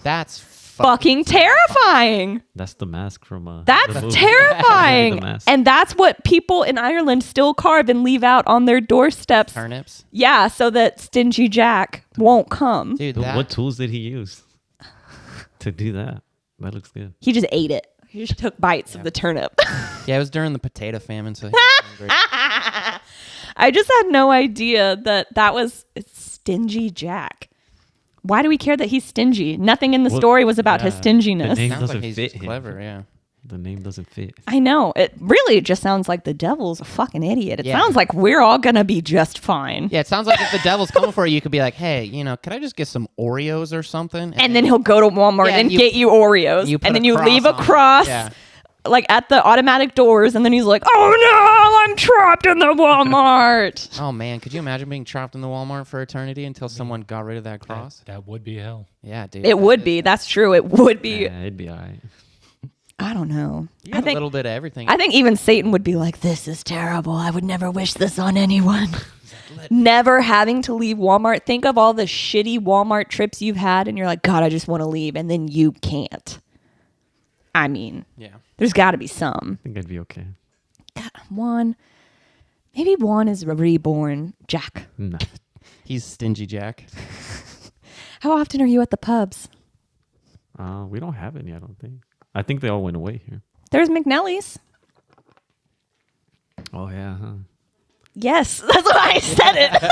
That's Fucking terrifying. That's the mask from the That's movie. terrifying. The mask. And that's what people in Ireland still carve and leave out on their doorsteps. turnips. Yeah, so that Stingy Jack won't come. Dude, What tools did he use to do that? That looks good. He just ate it. He just took bites of the turnip. yeah, it was during the potato famine, so he was hungry. I just had no idea that was Stingy Jack. Why do we care that he's stingy? Nothing in the Well, story was about his yeah, stinginess. the name Sounds doesn't like he's fit just him. clever, yeah. The name doesn't fit. I know. It really just sounds like the devil's a fucking idiot. It Yeah. sounds like we're all going to be just fine. Yeah, it sounds like if the devil's coming for you, you could be like, hey, could I just get some Oreos or something? And then he'll go to Walmart Yeah, and you- get you Oreos. you put And then a you cross leave a on it. cross Yeah. like at the automatic doors. And then he's like, oh no, I'm trapped in the Walmart. Oh, man, could you imagine being trapped in the Walmart for eternity until someone got rid of that cross? That would be hell. Yeah, dude. It would be. That's true. It would be. Yeah, it'd be all right. I don't know. You I got a think little bit of everything. I think even Satan would be like, this is terrible. I would never wish this on anyone. Never having to leave Walmart. Think of all the shitty Walmart trips you've had and you're like, God, I just want to leave. And then you can't. I mean, yeah. there's got to be some. I think I'd be okay. God, maybe Juan is a reborn Jack. No. He's Stingy Jack. How often are you at the pubs? We don't have any, I don't think. I think they all went away here. There's McNelly's. Oh, yeah, huh? Yes, that's why I said it.